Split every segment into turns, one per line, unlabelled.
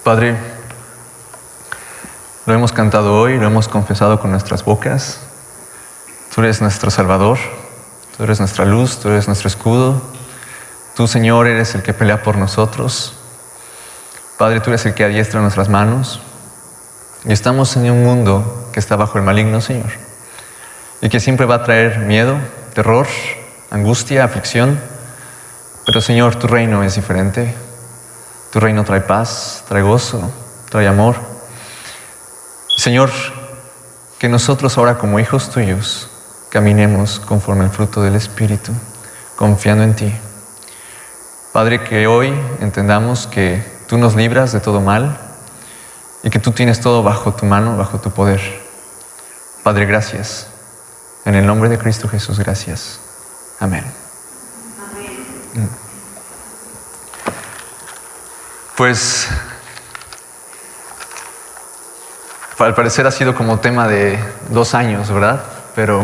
Padre, lo hemos cantado hoy, lo hemos confesado con nuestras bocas. Tú eres nuestro Salvador, tú eres nuestra luz, tú eres nuestro escudo. Tú, Señor, eres el que pelea por nosotros. Padre, tú eres el que adiestra nuestras manos. Y estamos en un mundo que está bajo el maligno, Señor, y que siempre va a traer miedo, terror, angustia, aflicción. Pero, Señor, tu reino es diferente. Tu reino trae paz, trae gozo, trae amor. Señor, que nosotros ahora como hijos tuyos caminemos conforme al fruto del Espíritu, confiando en ti. Padre, que hoy entendamos que tú nos libras de todo mal y que tú tienes todo bajo tu mano, bajo tu poder. Padre, gracias. En el nombre de Cristo Jesús, gracias. Amén. Amén. Pues, al parecer ha sido como tema de 2 años, ¿verdad? Pero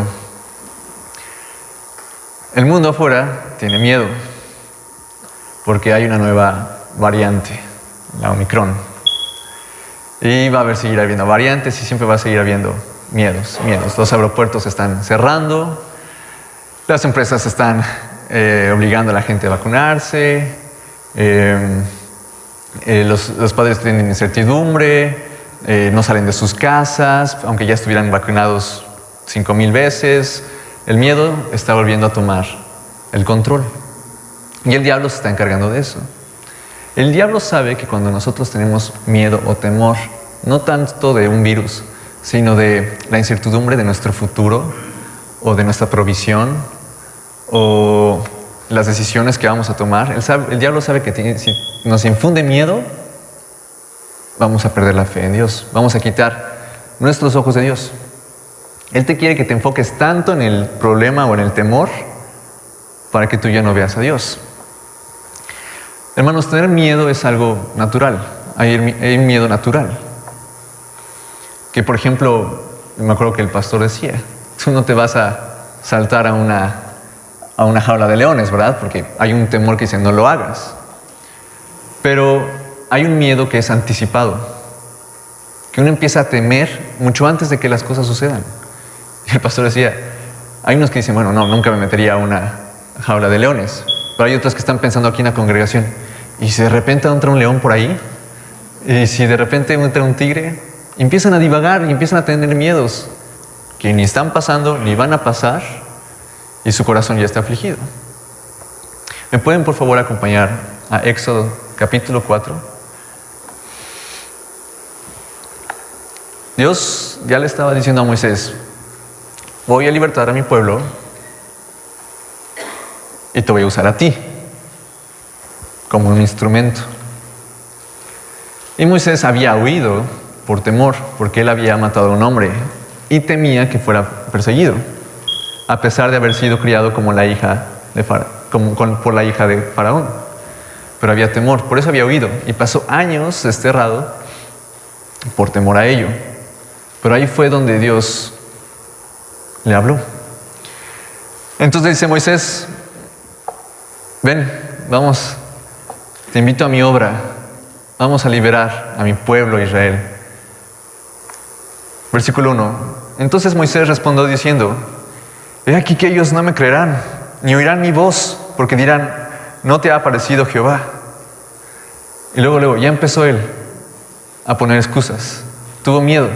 el mundo afuera tiene miedo porque hay una nueva variante, la Omicron. Y va a seguir habiendo variantes y siempre va a seguir habiendo miedos. Los aeropuertos se están cerrando, las empresas están obligando a la gente a vacunarse, los padres tienen incertidumbre, no salen de sus casas, aunque ya estuvieran vacunados 5,000 veces. El miedo está volviendo a tomar el control. Y el diablo se está encargando de eso. El diablo sabe que cuando nosotros tenemos miedo o temor, no tanto de un virus, sino de la incertidumbre de nuestro futuro, o de nuestra provisión, o las decisiones que vamos a tomar, el diablo sabe que si nos infunde miedo, vamos a perder la fe en Dios, vamos a quitar nuestros ojos de Dios. Él te quiere que te enfoques tanto en el problema o en el temor para que tú ya no veas a Dios. Hermanos, tener miedo es algo natural, hay miedo natural. Que por ejemplo, me acuerdo que el pastor decía, tú no te vas a saltar a una jaula de leones, ¿verdad? Porque hay un temor que dice, no lo hagas. Pero hay un miedo que es anticipado, que uno empieza a temer mucho antes de que las cosas sucedan. Y el pastor decía, hay unos que dicen, bueno, no, nunca me metería a una jaula de leones. Pero hay otros que están pensando aquí en la congregación, y si de repente entra un león por ahí, y si de repente entra un tigre, empiezan a divagar y empiezan a tener miedos que ni están pasando ni van a pasar, y su corazón ya está afligido. ¿Me pueden por favor acompañar a Éxodo capítulo 4? Dios ya le estaba diciendo a Moisés, voy a libertar a mi pueblo y te voy a usar a ti como un instrumento. Y Moisés había huido por temor, porque él había matado a un hombre y temía que fuera perseguido, a pesar de haber sido criado como la hija de por la hija de Faraón. Pero había temor, por eso había huido, y pasó años desterrado por temor a ello. Pero ahí fue donde Dios le habló. Entonces dice Moisés, ven, vamos, te invito a mi obra, vamos a liberar a mi pueblo Israel. Versículo 1. Entonces Moisés respondió diciendo, he aquí que ellos no me creerán, ni oirán mi voz, porque dirán, no te ha aparecido Jehová. Y luego ya empezó él a poner excusas. Tuvo miedo.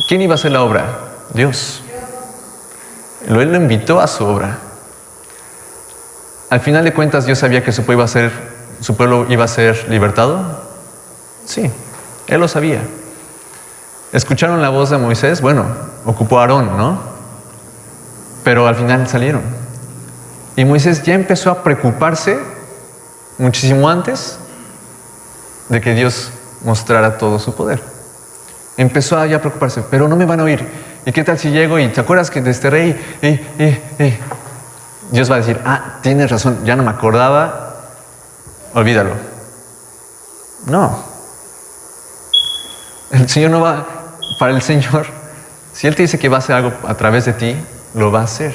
¿Quién iba a hacer la obra? Dios. Él lo invitó a su obra. Al final de cuentas, Dios sabía que su pueblo iba a ser libertado. Sí, él lo sabía. ¿Escucharon la voz de Moisés? Bueno, ocupó a Aarón, ¿no? Pero al final salieron. Y Moisés ya empezó a preocuparse muchísimo antes de que Dios mostrara todo su poder. Empezó a ya preocuparse, pero no me van a oír. ¿Y qué tal si llego y te acuerdas que desterré y Dios va a decir, tienes razón, ya no me acordaba, olvídalo. No. El Señor no va, para el Señor, si Él te dice que va a hacer algo a través de ti, lo va a hacer.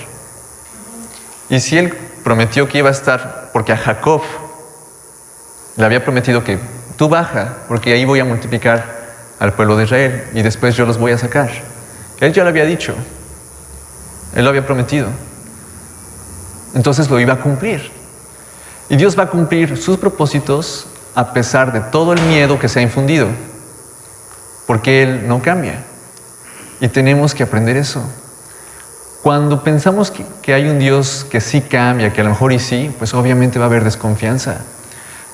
Y si Él prometió que iba a estar, porque a Jacob Le había prometido que tú baja, porque ahí voy a multiplicar al pueblo de Israel y después yo los voy a sacar. Él ya lo había dicho. Él lo había prometido. Entonces lo iba a cumplir. Y Dios va a cumplir sus propósitos a pesar de todo el miedo que se ha infundido. Porque Él no cambia. Y tenemos que aprender eso. Cuando pensamos que hay un Dios que sí cambia, que a lo mejor y sí, pues obviamente va a haber desconfianza.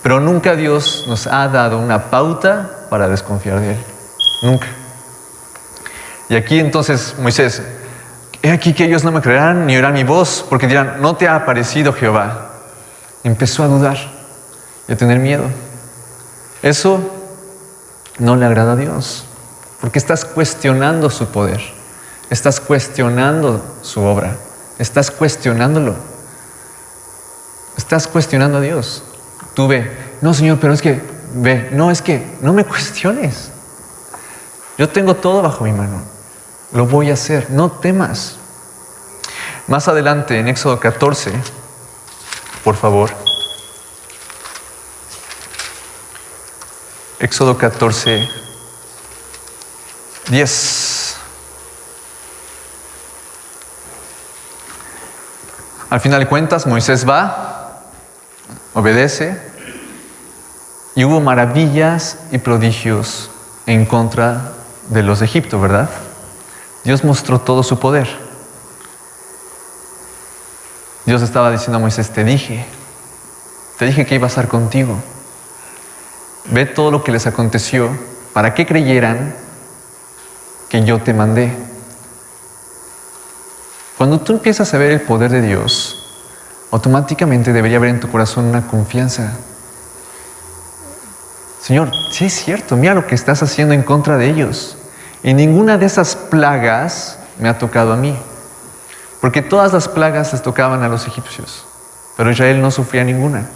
Pero nunca Dios nos ha dado una pauta para desconfiar de Él. Nunca. Y aquí entonces Moisés, he aquí que ellos no me creerán ni oirán mi voz, porque dirán, no te ha aparecido Jehová. Empezó a dudar y a tener miedo. Eso no le agrada a Dios, porque estás cuestionando su poder, estás cuestionando su obra, estás cuestionándolo, estás cuestionando a Dios. Tú ve, no Señor, pero es que, ve, no es que, no me cuestiones. Yo tengo todo bajo mi mano, lo voy a hacer, no temas. Más adelante, en Éxodo 14, por favor. Éxodo 14, 10. Al final de cuentas, Moisés va, obedece, y hubo maravillas y prodigios en contra de los de Egipto, ¿verdad? Dios mostró todo su poder. Dios estaba diciendo a Moisés, te dije que iba a estar contigo. Ve todo lo que les aconteció para que creyeran que yo te mandé. Cuando tú empiezas a ver el poder de Dios, automáticamente debería haber en tu corazón una confianza. Señor, sí es cierto, mira lo que estás haciendo en contra de ellos. Y ninguna de esas plagas me ha tocado a mí. Porque todas las plagas les tocaban a los egipcios, pero Israel no sufría ninguna.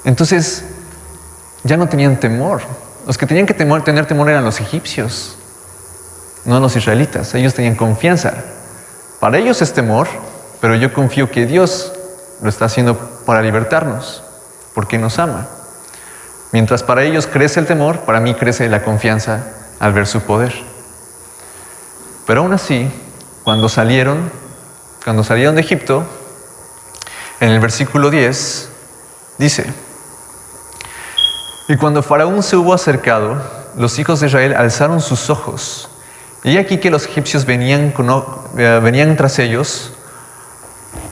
Entonces, ya no tenían temor. Los que tenían que tener temor eran los egipcios, no los israelitas. Ellos tenían confianza. Para ellos es temor, pero yo confío que Dios lo está haciendo para libertarnos, porque nos ama. Mientras para ellos crece el temor, para mí crece la confianza al ver su poder. Pero aún así, cuando salieron de Egipto, en el versículo 10, dice: y cuando Faraón se hubo acercado, los hijos de Israel alzaron sus ojos, y aquí que los egipcios venían tras ellos,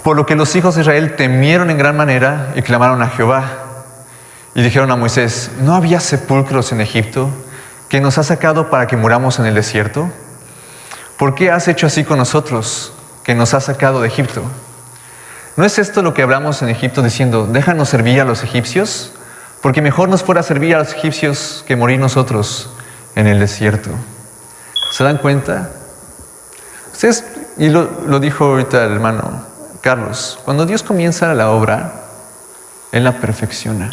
por lo que los hijos de Israel temieron en gran manera y clamaron a Jehová. Y dijeron a Moisés: ¿no había sepulcros en Egipto que nos has sacado para que muramos en el desierto? ¿Por qué has hecho así con nosotros, que nos has sacado de Egipto? ¿No es esto lo que hablamos en Egipto diciendo, déjanos servir a los egipcios? Porque mejor nos fuera servir a los egipcios que morir nosotros en el desierto. ¿Se dan cuenta? Ustedes, y lo dijo ahorita el hermano Carlos, cuando Dios comienza la obra, Él la perfecciona.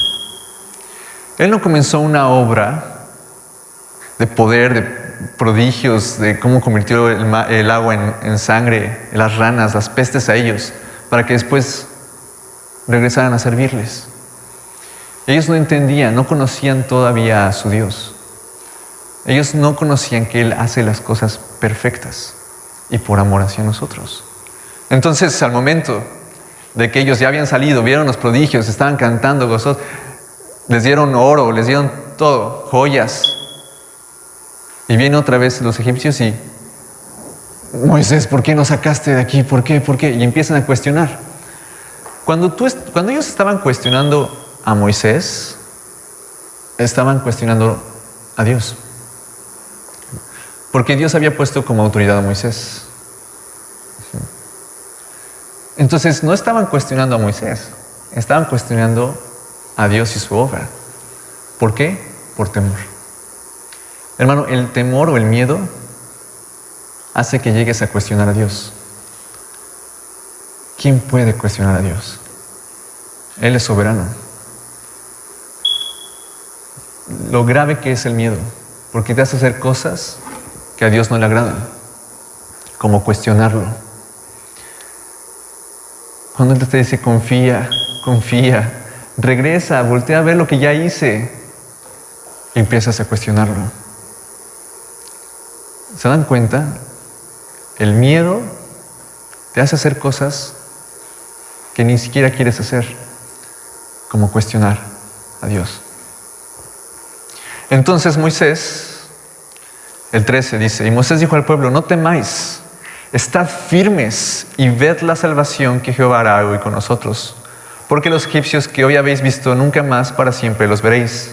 Él no comenzó una obra de poder, de prodigios, de cómo convirtió el agua en sangre, las ranas, las pestes a ellos, para que después regresaran a servirles. Ellos no entendían, no conocían todavía a su Dios. Ellos no conocían que Él hace las cosas perfectas y por amor hacia nosotros. Entonces, al momento de que ellos ya habían salido, vieron los prodigios, estaban cantando gozosos, les dieron oro, les dieron todo, joyas. Y vienen otra vez los egipcios y: Moisés, ¿por qué nos sacaste de aquí? ¿Por qué? ¿Por qué? Y empiezan a cuestionar. Cuando ellos estaban cuestionando a Moisés, estaban cuestionando a Dios. Porque Dios había puesto como autoridad a Moisés. Entonces no estaban cuestionando a Moisés, estaban cuestionando a Dios y su obra. ¿Por qué? Por temor. Hermano, el temor o el miedo hace que llegues a cuestionar a Dios. ¿Quién puede cuestionar a Dios? Él es soberano. Lo grave que es el miedo, porque te hace hacer cosas que a Dios no le agradan, como cuestionarlo. Cuando Él te dice confía, confía, Regresa, voltea a ver lo que ya hice y empiezas a cuestionarlo. ¿Se dan cuenta? El miedo te hace hacer cosas que ni siquiera quieres hacer, como cuestionar a Dios. Entonces Moisés, el 13 dice, y Moisés dijo al pueblo, no temáis, estad firmes y ved la salvación que Jehová hará hoy con nosotros. Porque los egipcios que hoy habéis visto, nunca más para siempre los veréis.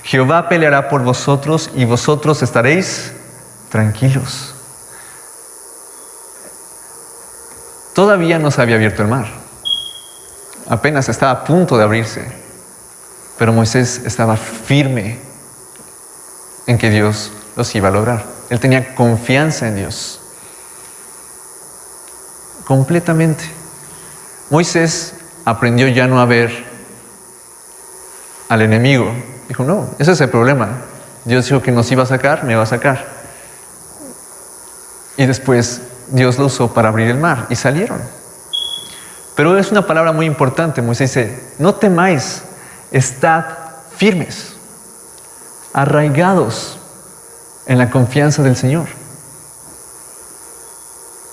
Jehová peleará por vosotros y vosotros estaréis tranquilos. Todavía no se había abierto el mar. Apenas estaba a punto de abrirse. Pero Moisés estaba firme en que Dios los iba a lograr. Él tenía confianza en Dios. Completamente. Moisés aprendió ya no a ver al enemigo. Dijo, no, ese es el problema. Dios dijo que nos iba a sacar, me va a sacar. Y después Dios lo usó para abrir el mar y salieron. Pero es una palabra muy importante. Moisés dice, no temáis, estad firmes, arraigados en la confianza del Señor.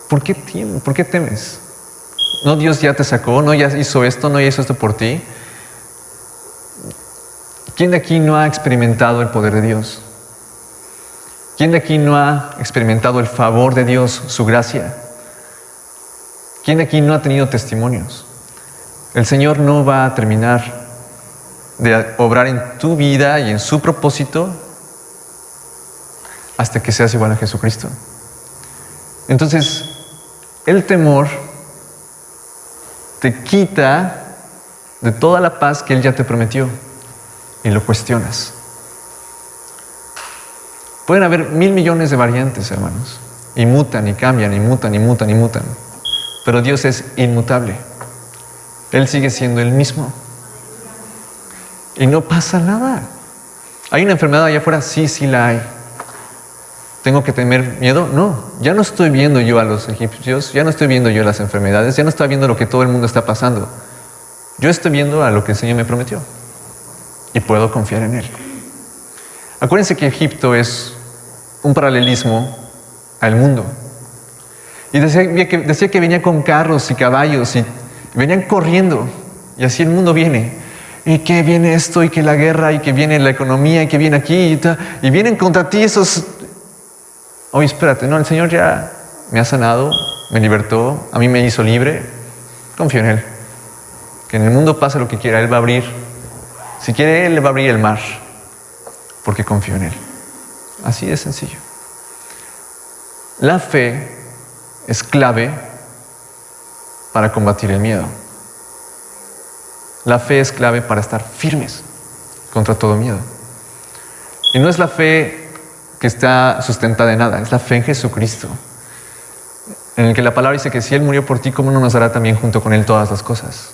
¿Por qué temes? No, Dios ya te sacó, no, ya hizo esto, no, ya hizo esto por ti. ¿Quién de aquí no ha experimentado el poder de Dios? ¿Quién de aquí no ha experimentado el favor de Dios, su gracia? ¿Quién de aquí no ha tenido testimonios? El Señor no va a terminar de obrar en tu vida y en su propósito hasta que seas igual a Jesucristo. Entonces, el temor te quita de toda la paz que Él ya te prometió y lo cuestionas. Pueden haber 1,000 millones de variantes, hermanos, y mutan, y cambian, y mutan, y mutan, y mutan. Pero Dios es inmutable. Él sigue siendo el mismo. Y no pasa nada. ¿Hay una enfermedad allá afuera? Sí, sí la hay. ¿Tengo que tener miedo? No. Ya no estoy viendo yo a los egipcios, ya no estoy viendo yo las enfermedades, ya no estoy viendo lo que todo el mundo está pasando. Yo estoy viendo a lo que el Señor me prometió. Y puedo confiar en Él. Acuérdense que Egipto es un paralelismo al mundo. Y decía que venía con carros y caballos y venían corriendo. Y así el mundo viene. Y que viene esto, y que la guerra, y que viene la economía, y que viene aquí, y vienen contra ti esos. Oye, espérate, no, el Señor ya me ha sanado, me libertó, a mí me hizo libre. Confío en Él. Que en el mundo pase lo que quiera, Él va a abrir. Si quiere, Él le va a abrir el mar. Porque confío en Él. Así de sencillo. La fe es clave para combatir el miedo. La fe es clave para estar firmes contra todo miedo. Y no es la fe que está sustentada en nada, es la fe en Jesucristo, en el que la palabra dice que si Él murió por ti, ¿cómo no nos dará también junto con Él todas las cosas?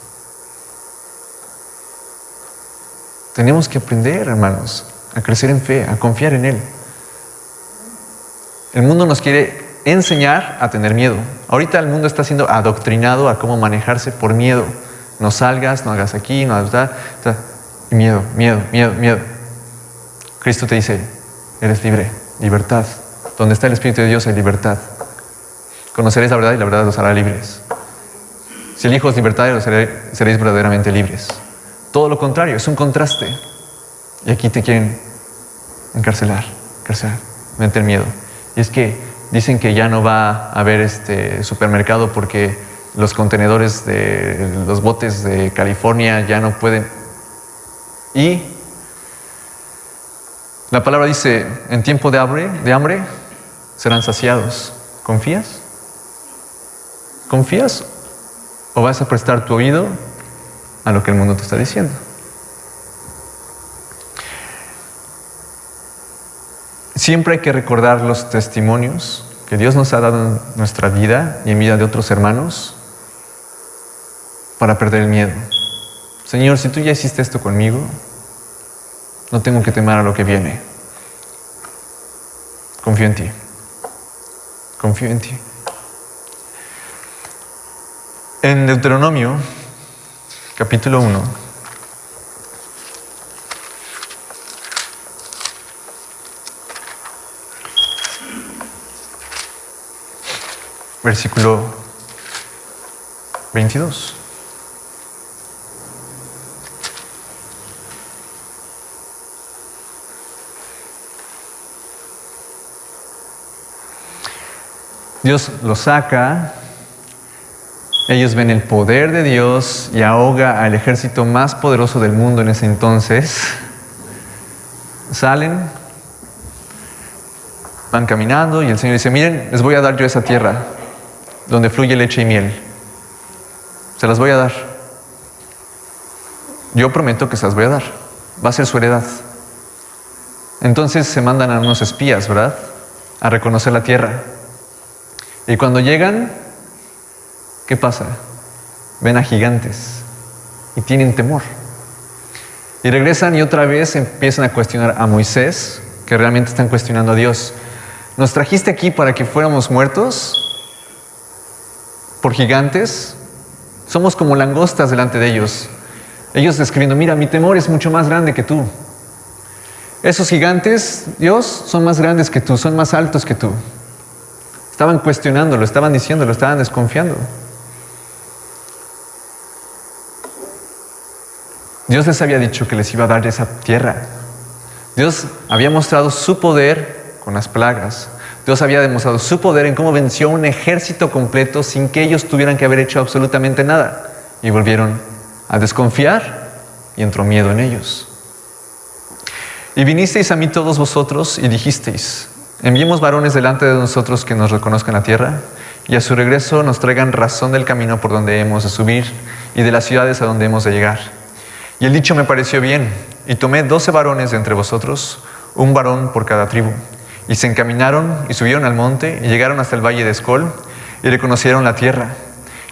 Tenemos que aprender, hermanos, a crecer en fe, a confiar en Él. El mundo nos quiere enseñar a tener miedo. Ahorita el mundo está siendo adoctrinado a cómo manejarse por miedo. No salgas, no hagas aquí, no hagas miedo, miedo, miedo, miedo. Cristo te dice, eres libre, libertad. Donde está el Espíritu de Dios hay libertad. Conoceréis la verdad y la verdad los hará libres. Si el Hijo es libertad, seréis verdaderamente libres. Todo lo contrario, es un contraste. Y aquí te quieren encarcelar, meter miedo. Y es que dicen que ya no va a haber supermercado porque los contenedores de los botes de California ya no pueden. Y la palabra dice, en tiempo de hambre serán saciados. ¿Confías? ¿Confías? ¿O vas a prestar tu oído a lo que el mundo te está diciendo? Siempre hay que recordar los testimonios que Dios nos ha dado en nuestra vida y en vida de otros hermanos para perder el miedo. Señor, si tú ya hiciste esto conmigo, no tengo que temer a lo que viene. Confío en ti. Confío en ti. En Deuteronomio, capítulo 1, versículo 22. Dios los saca, ellos ven el poder de Dios y ahoga al ejército más poderoso del mundo en ese entonces. Salen, van caminando y el Señor dice, miren, les voy a dar yo esa tierra donde fluye leche y miel. Se las voy a dar. Yo prometo que se las voy a dar. Va a ser su heredad. Entonces se mandan a unos espías, ¿verdad? A reconocer la tierra. Y cuando llegan, ¿qué pasa? Ven a gigantes y tienen temor. Y regresan y otra vez empiezan a cuestionar a Moisés, que realmente están cuestionando a Dios. ¿Nos trajiste aquí para que fuéramos muertos por gigantes? Somos como langostas delante de ellos. Ellos describiendo, mira, mi temor es mucho más grande que tú. Esos gigantes, Dios, son más grandes que tú, son más altos que tú. Estaban cuestionándolo, estaban diciéndolo, estaban desconfiando. Dios les había dicho que les iba a dar esa tierra. Dios había mostrado su poder con las plagas. Dios había demostrado su poder en cómo venció un ejército completo sin que ellos tuvieran que haber hecho absolutamente nada. Y volvieron a desconfiar y entró miedo en ellos. Y vinisteis a mí todos vosotros y dijisteis, enviemos varones delante de nosotros que nos reconozcan la tierra y a su regreso nos traigan razón del camino por donde hemos de subir y de las ciudades a donde hemos de llegar. Y el dicho me pareció bien, y tomé 12 varones de entre vosotros, un varón por cada tribu. Y se encaminaron y subieron al monte y llegaron hasta el valle de Escol y reconocieron la tierra.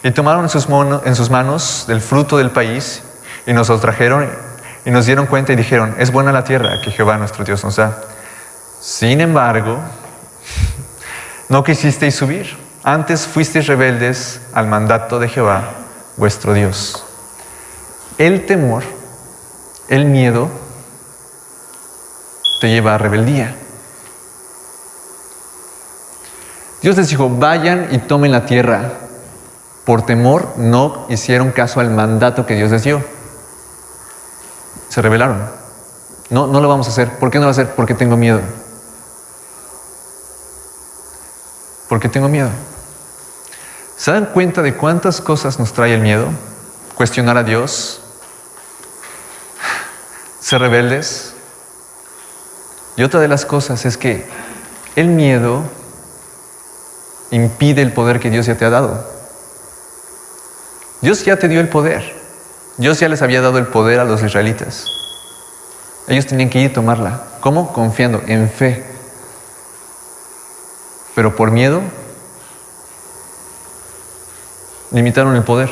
Y tomaron en sus manos del fruto del país y nos lo trajeron y nos dieron cuenta y dijeron, es buena la tierra que Jehová nuestro Dios nos da. Sin embargo, no quisisteis subir, antes fuisteis rebeldes al mandato de Jehová vuestro Dios. El temor, el miedo, te lleva a rebeldía. Dios les dijo, vayan y tomen la tierra. Por temor no hicieron caso al mandato que Dios les dio. Se rebelaron. No lo vamos a hacer. ¿Por qué no lo vamos a hacer? Porque tengo miedo. Porque tengo miedo. ¿Se dan cuenta de cuántas cosas nos trae el miedo? Cuestionar a Dios, ser rebeldes. Y otra de las cosas es que el miedo impide el poder que Dios ya te ha dado. Dios ya te dio el poder. Dios ya les había dado el poder a los israelitas. Ellos tenían que ir a tomarla. ¿Cómo? Confiando, en fe. Pero por miedo, limitaron el poder.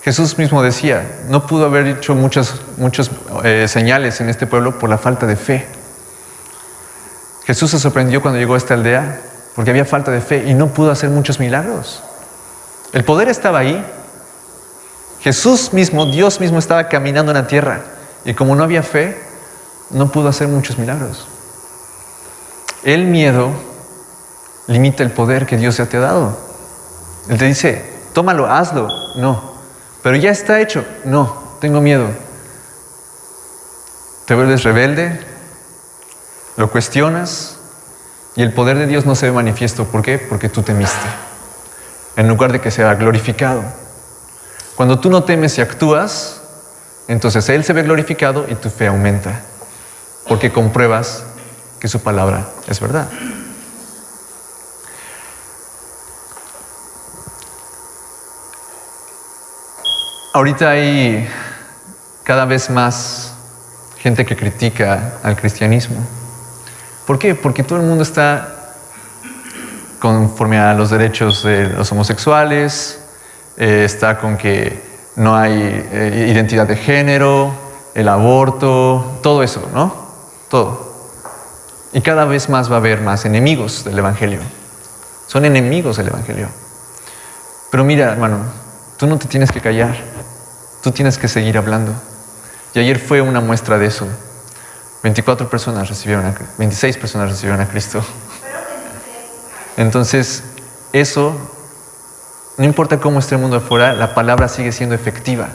Jesús mismo decía, no pudo haber hecho muchos señales en este pueblo por la falta de fe. Jesús se sorprendió cuando llegó a esta aldea porque había falta de fe y no pudo hacer muchos milagros. El poder estaba ahí. Jesús mismo, Dios mismo estaba caminando en la tierra y como no había fe, no pudo hacer muchos milagros. El miedo limita el poder que Dios ya te ha dado. Él te dice, tómalo, hazlo. No. Pero ya está hecho. No, tengo miedo. Te vuelves rebelde, lo cuestionas y el poder de Dios no se ve manifiesto. ¿Por qué? Porque tú temiste. En lugar de que sea glorificado. Cuando tú no temes y actúas, entonces Él se ve glorificado y tu fe aumenta. Porque compruebas que su palabra es verdad. Ahorita hay cada vez más gente que critica al cristianismo. ¿Por qué? Porque todo el mundo está conforme a los derechos de los homosexuales, está con que no hay identidad de género, el aborto, todo eso, ¿no? Todo. Y cada vez más va a haber más enemigos del Evangelio. Son enemigos del Evangelio. Pero mira, hermano, tú no te tienes que callar. Tú tienes que seguir hablando. Y ayer fue una muestra de eso. 26 personas recibieron a Cristo. Entonces, eso, no importa cómo esté el mundo afuera, la palabra sigue siendo efectiva.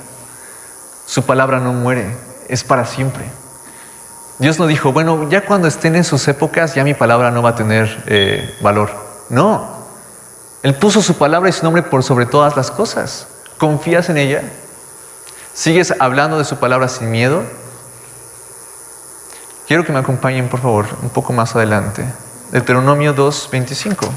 Su palabra no muere, es para siempre. Dios no dijo, bueno, ya cuando estén en sus épocas, ya mi palabra no va a tener valor. No. Él puso su palabra y su nombre por sobre todas las cosas. ¿Confías en ella? ¿Sigues hablando de su palabra sin miedo? Quiero que me acompañen, por favor, un poco más adelante. Deuteronomio 2:25.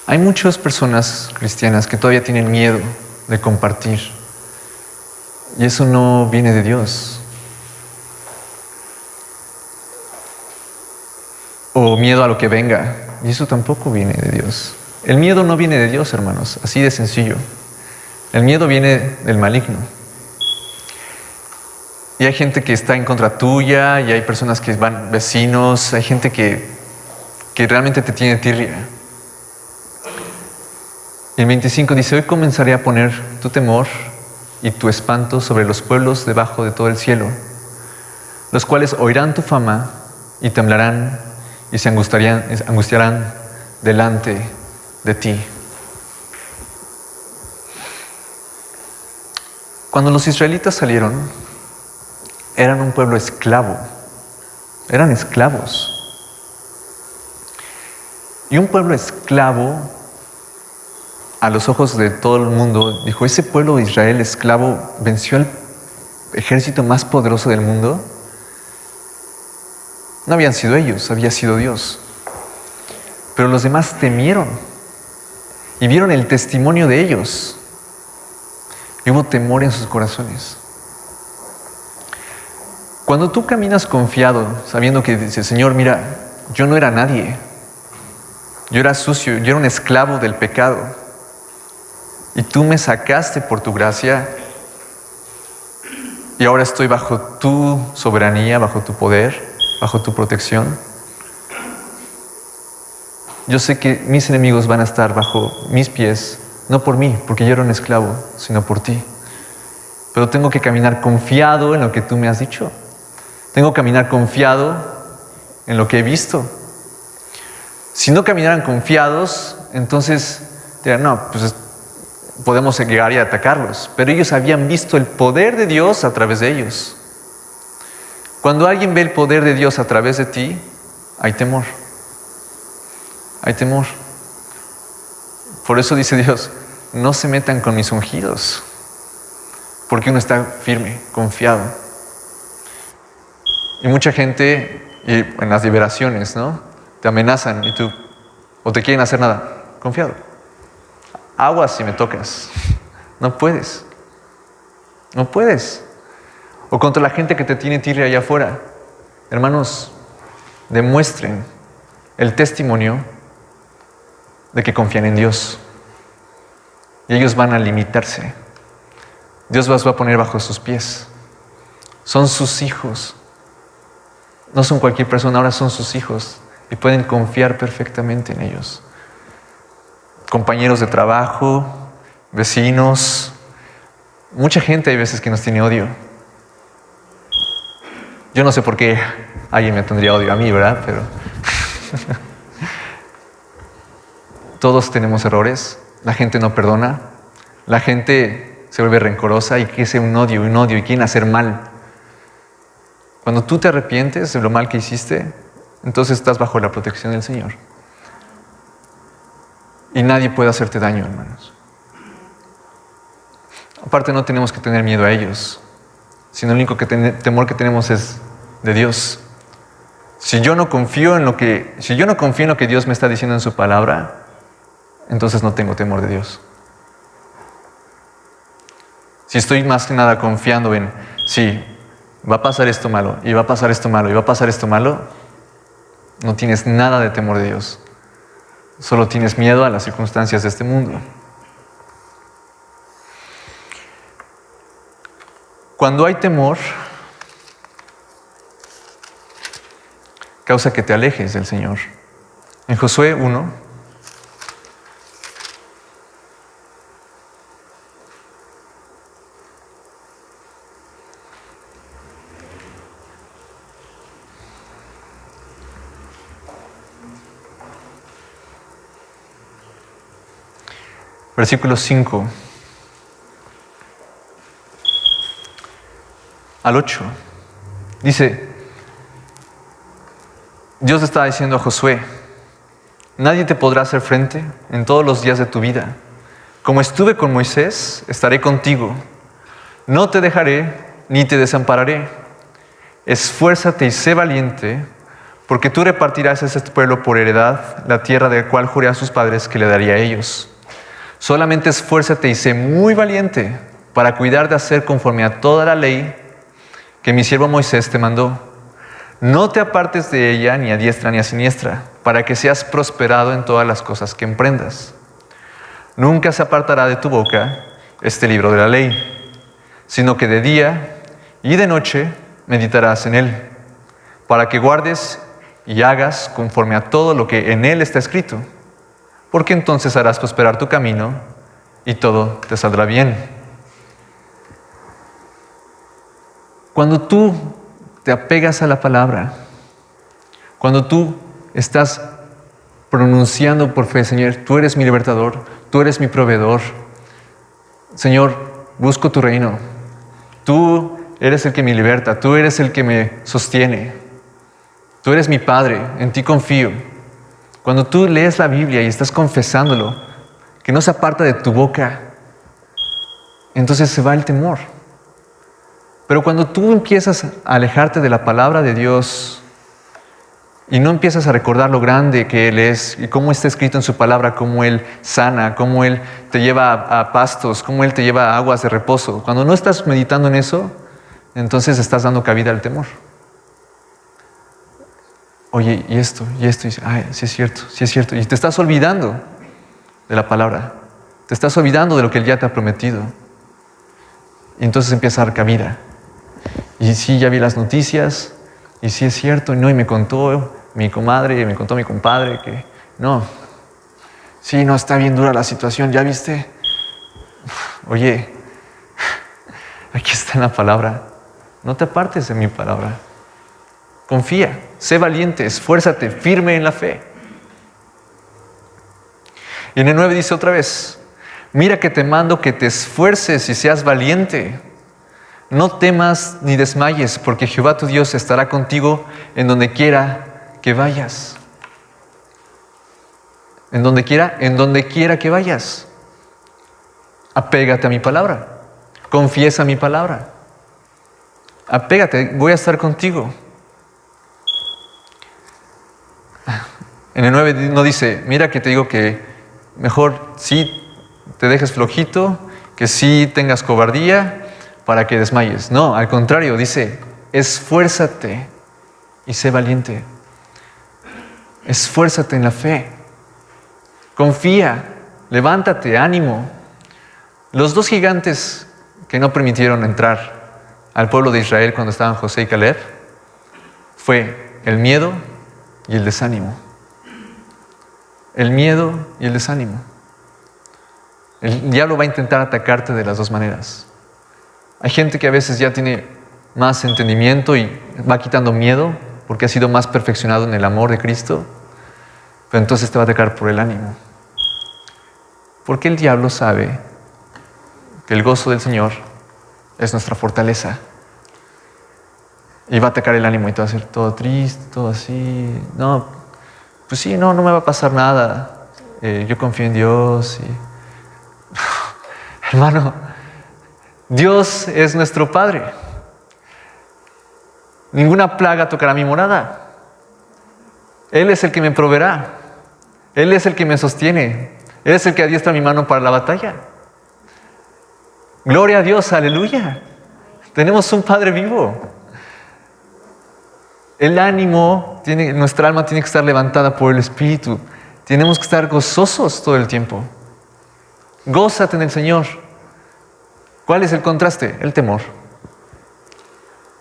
Hay muchas personas cristianas que todavía tienen miedo de compartir. Y eso no viene de Dios. O miedo a lo que venga. Y eso tampoco viene de Dios. El miedo no viene de Dios, hermanos. Así de sencillo. El miedo viene del maligno. Y hay gente que está en contra tuya, y hay personas que van, vecinos, hay gente que realmente te tiene tirria. El 25 dice, hoy comenzaré a poner tu temor y tu espanto sobre los pueblos debajo de todo el cielo, los cuales oirán tu fama y temblarán y se angustiarán delante de ti. Cuando los israelitas salieron, eran un pueblo esclavo, eran esclavos. Y un pueblo esclavo, a los ojos de todo el mundo, dijo, ese pueblo de Israel esclavo venció al ejército más poderoso del mundo. No habían sido ellos, había sido Dios. Pero los demás temieron y vieron el testimonio de ellos. Y hubo temor en sus corazones. Cuando tú caminas confiado, sabiendo que dices, Señor, mira, yo no era nadie. Yo era sucio, yo era un esclavo del pecado. Y tú me sacaste por tu gracia. Y ahora estoy bajo tu soberanía, bajo tu poder, bajo tu protección. Yo sé que mis enemigos van a estar bajo mis pies, no por mí, porque yo era un esclavo, sino por ti. Pero tengo que caminar confiado en lo que tú me has dicho. Tengo que caminar confiado en lo que he visto. Si no caminaran confiados, entonces dirán, no, pues podemos llegar y atacarlos. Pero ellos habían visto el poder de Dios a través de ellos. Cuando alguien ve el poder de Dios a través de ti, hay temor. Hay temor. Por eso dice Dios, no se metan con mis ungidos. Porque uno está firme, confiado. Y mucha gente, y en las liberaciones, ¿no? Te amenazan y tú, o te quieren hacer nada. Confiado. Aguas si me tocas. No puedes. No puedes. O contra la gente que te tiene tirria allá afuera. Hermanos, demuestren el testimonio de que confían en Dios. Y ellos van a limitarse. Dios los va a poner bajo sus pies. Son sus hijos. No son cualquier persona, ahora son sus hijos. Y pueden confiar perfectamente en ellos. Compañeros de trabajo, vecinos. Mucha gente hay veces que nos tiene odio. Yo no sé por qué alguien me tendría odio a mí, ¿verdad? Pero todos tenemos errores. La gente no perdona. La gente se vuelve rencorosa y quiere un odio y quieren hacer mal. Cuando tú te arrepientes de lo mal que hiciste, entonces estás bajo la protección del Señor. Y nadie puede hacerte daño, hermanos. Aparte, no tenemos que tener miedo a ellos, sino el único temor que tenemos es de Dios. Si yo no confío en lo que Dios me está diciendo en su palabra, entonces no tengo temor de Dios. Si estoy más que nada confiando en, sí, va a pasar esto malo, y va a pasar esto malo, y va a pasar esto malo, no tienes nada de temor de Dios. Solo tienes miedo a las circunstancias de este mundo. Cuando hay temor, causa que te alejes del Señor. En Josué 1, versículo 5 al 8. Dice, Dios estaba diciendo a Josué, nadie te podrá hacer frente en todos los días de tu vida. Como estuve con Moisés, estaré contigo. No te dejaré ni te desampararé. Esfuérzate y sé valiente, porque tú repartirás a este pueblo por heredad la tierra de la cual juré a sus padres que le daría a ellos. Solamente esfuérzate y sé muy valiente para cuidar de hacer conforme a toda la ley que mi siervo Moisés te mandó. No te apartes de ella ni a diestra ni a siniestra, para que seas prosperado en todas las cosas que emprendas. Nunca se apartará de tu boca este libro de la ley, sino que de día y de noche meditarás en él, para que guardes y hagas conforme a todo lo que en él está escrito, porque entonces harás prosperar tu camino y todo te saldrá bien. Cuando tú te apegas a la palabra, cuando tú estás pronunciando por fe, Señor, tú eres mi libertador, tú eres mi proveedor, Señor, busco tu reino, tú eres el que me liberta, tú eres el que me sostiene, tú eres mi Padre, en ti confío. Cuando tú lees la Biblia y estás confesándolo, que no se aparta de tu boca, entonces se va el temor. Pero cuando tú empiezas a alejarte de la palabra de Dios y no empiezas a recordar lo grande que Él es y cómo está escrito en su palabra, cómo Él sana, cómo Él te lleva a pastos, cómo Él te lleva a aguas de reposo, cuando no estás meditando en eso, entonces estás dando cabida al temor. Oye, y esto, y dice, ay, sí es cierto, y te estás olvidando de la palabra, te estás olvidando de lo que Él ya te ha prometido, y entonces empieza a dar cabida. Y sí, ya vi las noticias, y sí es cierto, y me contó mi comadre, me contó mi compadre que no, sí, no, está bien dura la situación, ¿ya viste? Oye, aquí está en la palabra, no te apartes de mi palabra, confía, sé valiente, esfuérzate, firme en la fe. Y en el 9 dice otra vez, mira que te mando que te esfuerces y seas valiente. No temas ni desmayes, porque Jehová tu Dios estará contigo en donde quiera que vayas. En donde quiera que vayas. Apégate a mi palabra. Confiesa mi palabra. Apégate, voy a estar contigo. En el 9 no dice, mira que te digo que mejor sí te dejes flojito, que sí tengas cobardía, para que desmayes. No, al contrario, dice, esfuérzate y sé valiente. Esfuérzate en la fe. Confía, levántate, ánimo. Los dos gigantes que no permitieron entrar al pueblo de Israel cuando estaban José y Caleb fue el miedo y el desánimo. El miedo y el desánimo. El diablo va a intentar atacarte de las dos maneras. Hay gente que a veces ya tiene más entendimiento y va quitando miedo porque ha sido más perfeccionado en el amor de Cristo, pero entonces te va a atacar por el ánimo. Porque el diablo sabe que el gozo del Señor es nuestra fortaleza. Y va a atacar el ánimo y te va a hacer todo triste, todo así. No, pues sí, no me va a pasar nada. Yo confío en Dios. Hermano, Dios es nuestro Padre. Ninguna plaga tocará mi morada. Él es el que me proveerá. Él es el que me sostiene. Él es el que adiestra mi mano para la batalla. Gloria a Dios, aleluya. Tenemos un Padre vivo. El ánimo, nuestra alma tiene que estar levantada por el Espíritu. Tenemos que estar gozosos todo el tiempo. Gózate en el Señor. ¿Cuál es el contraste? El temor.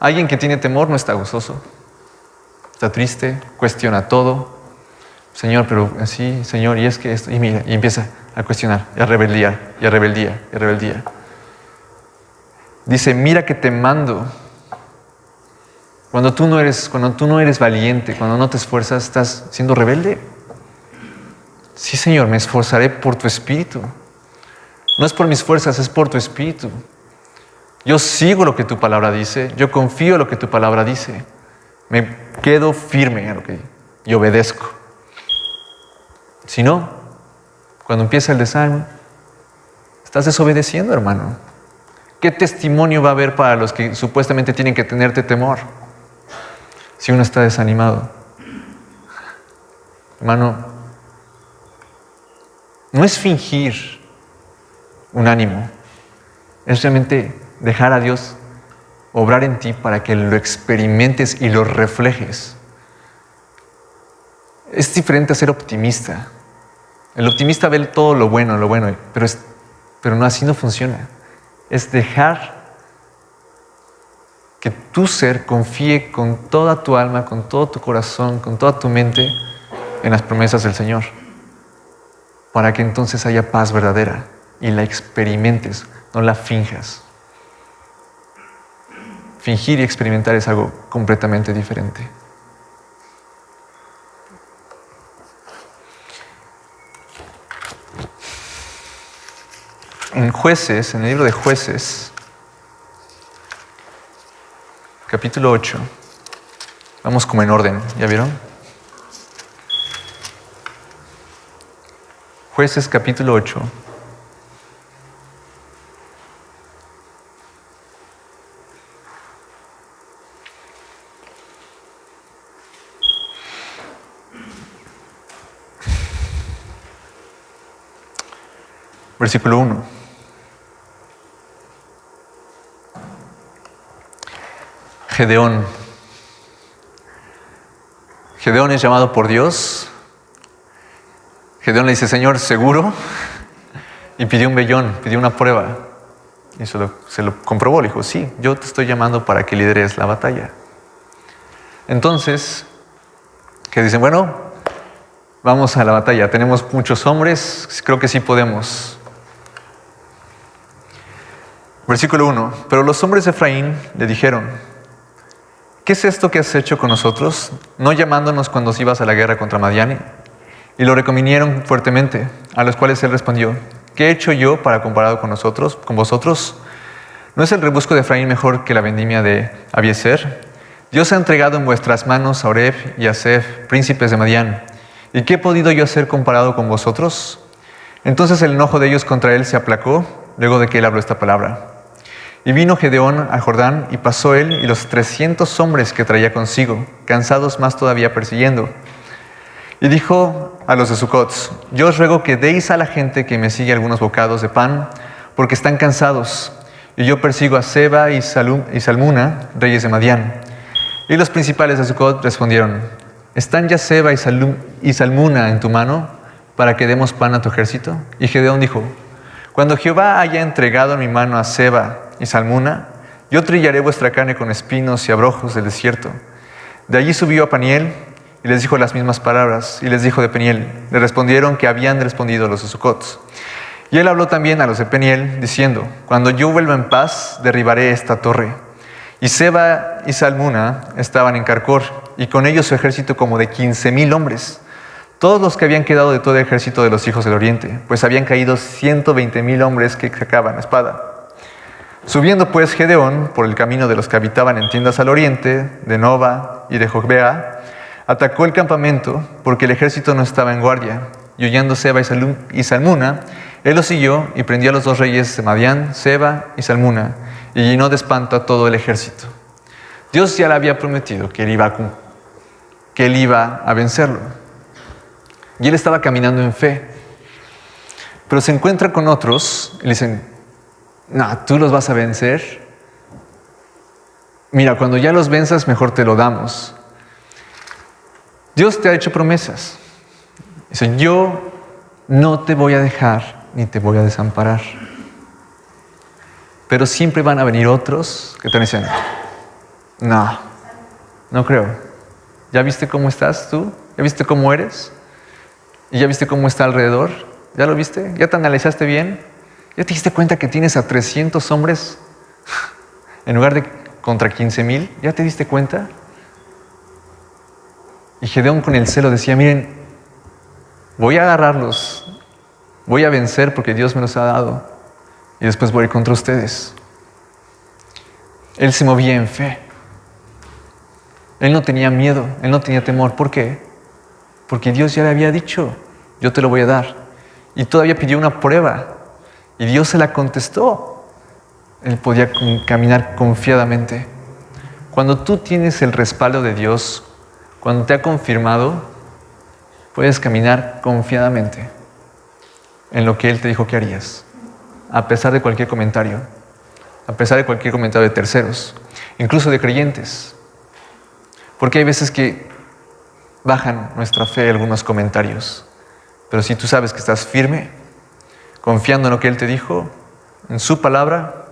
Alguien que tiene temor no está gozoso. Está triste, cuestiona todo. Señor, pero así, Señor, y es que esto, y mira, y empieza a cuestionar, y a rebeldía, y a rebeldía, y a rebeldía. Dice, mira que te mando. Cuando tú no eres valiente, cuando no te esfuerzas, estás siendo rebelde. Sí, Señor, me esforzaré por tu espíritu. No es por mis fuerzas, es por tu espíritu. Yo sigo lo que tu palabra dice, yo confío en lo que tu palabra dice. Me quedo firme en lo que y obedezco. Si no, cuando empieza el desánimo, estás desobedeciendo, hermano. ¿Qué testimonio va a haber para los que supuestamente tienen que tenerte temor si uno está desanimado? Hermano, no es fingir un ánimo, es realmente dejar a Dios obrar en ti para que lo experimentes y lo reflejes. Es diferente a ser optimista. El optimista ve todo lo bueno, pero no, así no funciona. Es dejar que tu ser confíe con toda tu alma, con todo tu corazón, con toda tu mente en las promesas del Señor, para que entonces haya paz verdadera y la experimentes, no la finjas. Fingir y experimentar es algo completamente diferente. En Jueces, en el libro de Jueces, capítulo 8, vamos como en orden, ¿ya vieron? Jueces capítulo 8. Versículo 1. Gedeón. Gedeón es llamado por Dios. Gedeón le dice, Señor, ¿seguro? Y pidió un vellón, pidió una prueba. Y se lo comprobó, le dijo, sí, yo te estoy llamando para que lideres la batalla. Entonces, que dicen, bueno, vamos a la batalla. Tenemos muchos hombres, creo que sí podemos. Versículo 1. Pero los hombres de Efraín le dijeron, ¿qué es esto que has hecho con nosotros, no llamándonos cuando ibas a la guerra contra Madián? Y lo reconvinieron fuertemente, a los cuales él respondió, ¿qué he hecho yo para comparado con vosotros? ¿No es el rebusco de Efraín mejor que la vendimia de Abiezer? Dios ha entregado en vuestras manos a Oreb y a Sef, príncipes de Madián. ¿Y qué he podido yo hacer comparado con vosotros? Entonces el enojo de ellos contra él se aplacó, luego de que él habló esta palabra. Y vino Gedeón a Jordán, y pasó él y los 300 hombres que traía consigo, cansados más todavía persiguiendo. Y dijo a los de Sucot, yo os ruego que deis a la gente que me sigue algunos bocados de pan, porque están cansados, y yo persigo a Seba y Salmuna, reyes de Madián. Y los principales de Sucot respondieron, ¿están ya Seba y Salmuna en tu mano, para que demos pan a tu ejército? Y Gedeón dijo, cuando Jehová haya entregado en mi mano a Seba y Salmuna, yo trillaré vuestra carne con espinos y abrojos del desierto. De allí subió a Peniel y les dijo las mismas palabras. Y les dijo de Peniel, le respondieron que habían respondido los de Sucot. Y él habló también a los de Peniel, diciendo, cuando yo vuelva en paz, derribaré esta torre. Y Seba y Salmuna estaban en Carcor, y con ellos su ejército como de 15,000 hombres. Todos los que habían quedado de todo el ejército de los hijos del oriente, pues habían caído 120,000 hombres que sacaban espada. Subiendo pues Gedeón por el camino de los que habitaban en tiendas al oriente, de Nova y de Jogbea, atacó el campamento porque el ejército no estaba en guardia. Y huyendo Seba y Salmuna, él los siguió y prendió a los 2 reyes de Madián, Seba y Salmuna, y llenó de espanto a todo el ejército. Dios ya le había prometido que él iba a vencerlo. Y él estaba caminando en fe. Pero se encuentra con otros y le dicen, no, tú los vas a vencer. Mira, cuando ya los venzas, mejor te lo damos. Dios te ha hecho promesas. Dice, yo no te voy a dejar ni te voy a desamparar. Pero siempre van a venir otros que te dicen, no creo. ¿Ya viste cómo estás tú? ¿Ya viste cómo eres? ¿Y ya viste cómo está alrededor? ¿Ya lo viste? ¿Ya te analizaste bien? ¿Ya te diste cuenta que tienes a 300 hombres en lugar de contra 15,000? ¿Ya te diste cuenta? Y Gedeón con el celo decía, miren, voy a agarrarlos, voy a vencer porque Dios me los ha dado, y después voy a ir contra ustedes. Él se movía en fe. Él no tenía miedo, él no tenía temor. ¿Por qué? Porque Dios ya le había dicho, yo te lo voy a dar. Y todavía pidió una prueba y Dios se la contestó. Él podía caminar confiadamente. Cuando tú tienes el respaldo de Dios, cuando te ha confirmado, puedes caminar confiadamente en lo que Él te dijo que harías, a pesar de cualquier comentario, a pesar de cualquier comentario de terceros, incluso de creyentes. Porque hay veces que bajan nuestra fe algunos comentarios, pero si tú sabes que estás firme, confiando en lo que Él te dijo, en su palabra,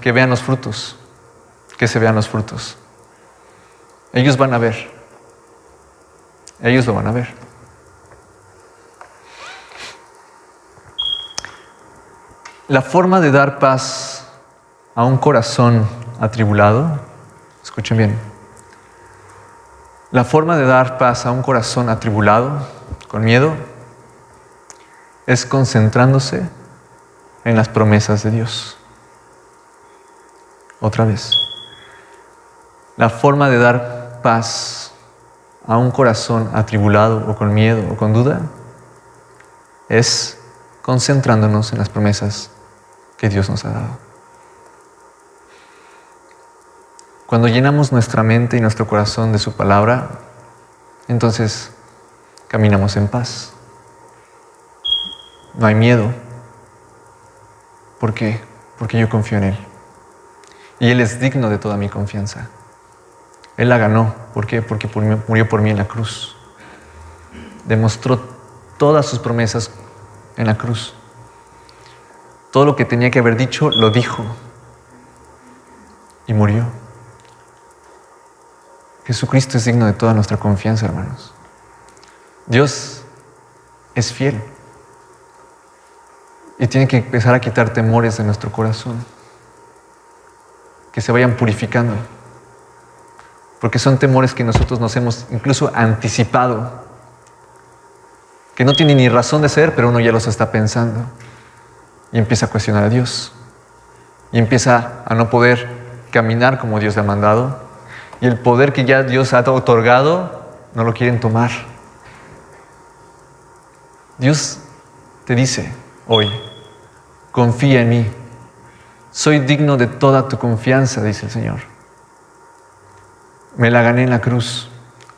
que vean los frutos, que se vean los frutos. Ellos van a ver, ellos lo van a ver. La forma de dar paz a un corazón atribulado, escuchen bien, la forma de dar paz a un corazón atribulado, con miedo, es concentrándose en las promesas de Dios. Otra vez. La forma de dar paz a un corazón atribulado o con miedo o con duda es concentrándonos en las promesas que Dios nos ha dado. Cuando llenamos nuestra mente y nuestro corazón de su palabra, entonces caminamos en paz. No hay miedo. ¿Por qué? Porque yo confío en Él. Y Él es digno de toda mi confianza. Él la ganó. ¿Por qué? Porque murió por mí en la cruz. Demostró todas sus promesas en la cruz. Todo lo que tenía que haber dicho, lo dijo. Y murió. Jesucristo es digno de toda nuestra confianza, hermanos. Dios es fiel. Y tiene que empezar a quitar temores de nuestro corazón. Que se vayan purificando. Porque son temores que nosotros nos hemos incluso anticipado. Que no tienen ni razón de ser, pero uno ya los está pensando. Y empieza a cuestionar a Dios. Y empieza a no poder caminar como Dios le ha mandado. Y el poder que ya Dios ha otorgado, no lo quieren tomar. Dios te dice hoy, confía en mí. Soy digno de toda tu confianza, dice el Señor. Me la gané en la cruz.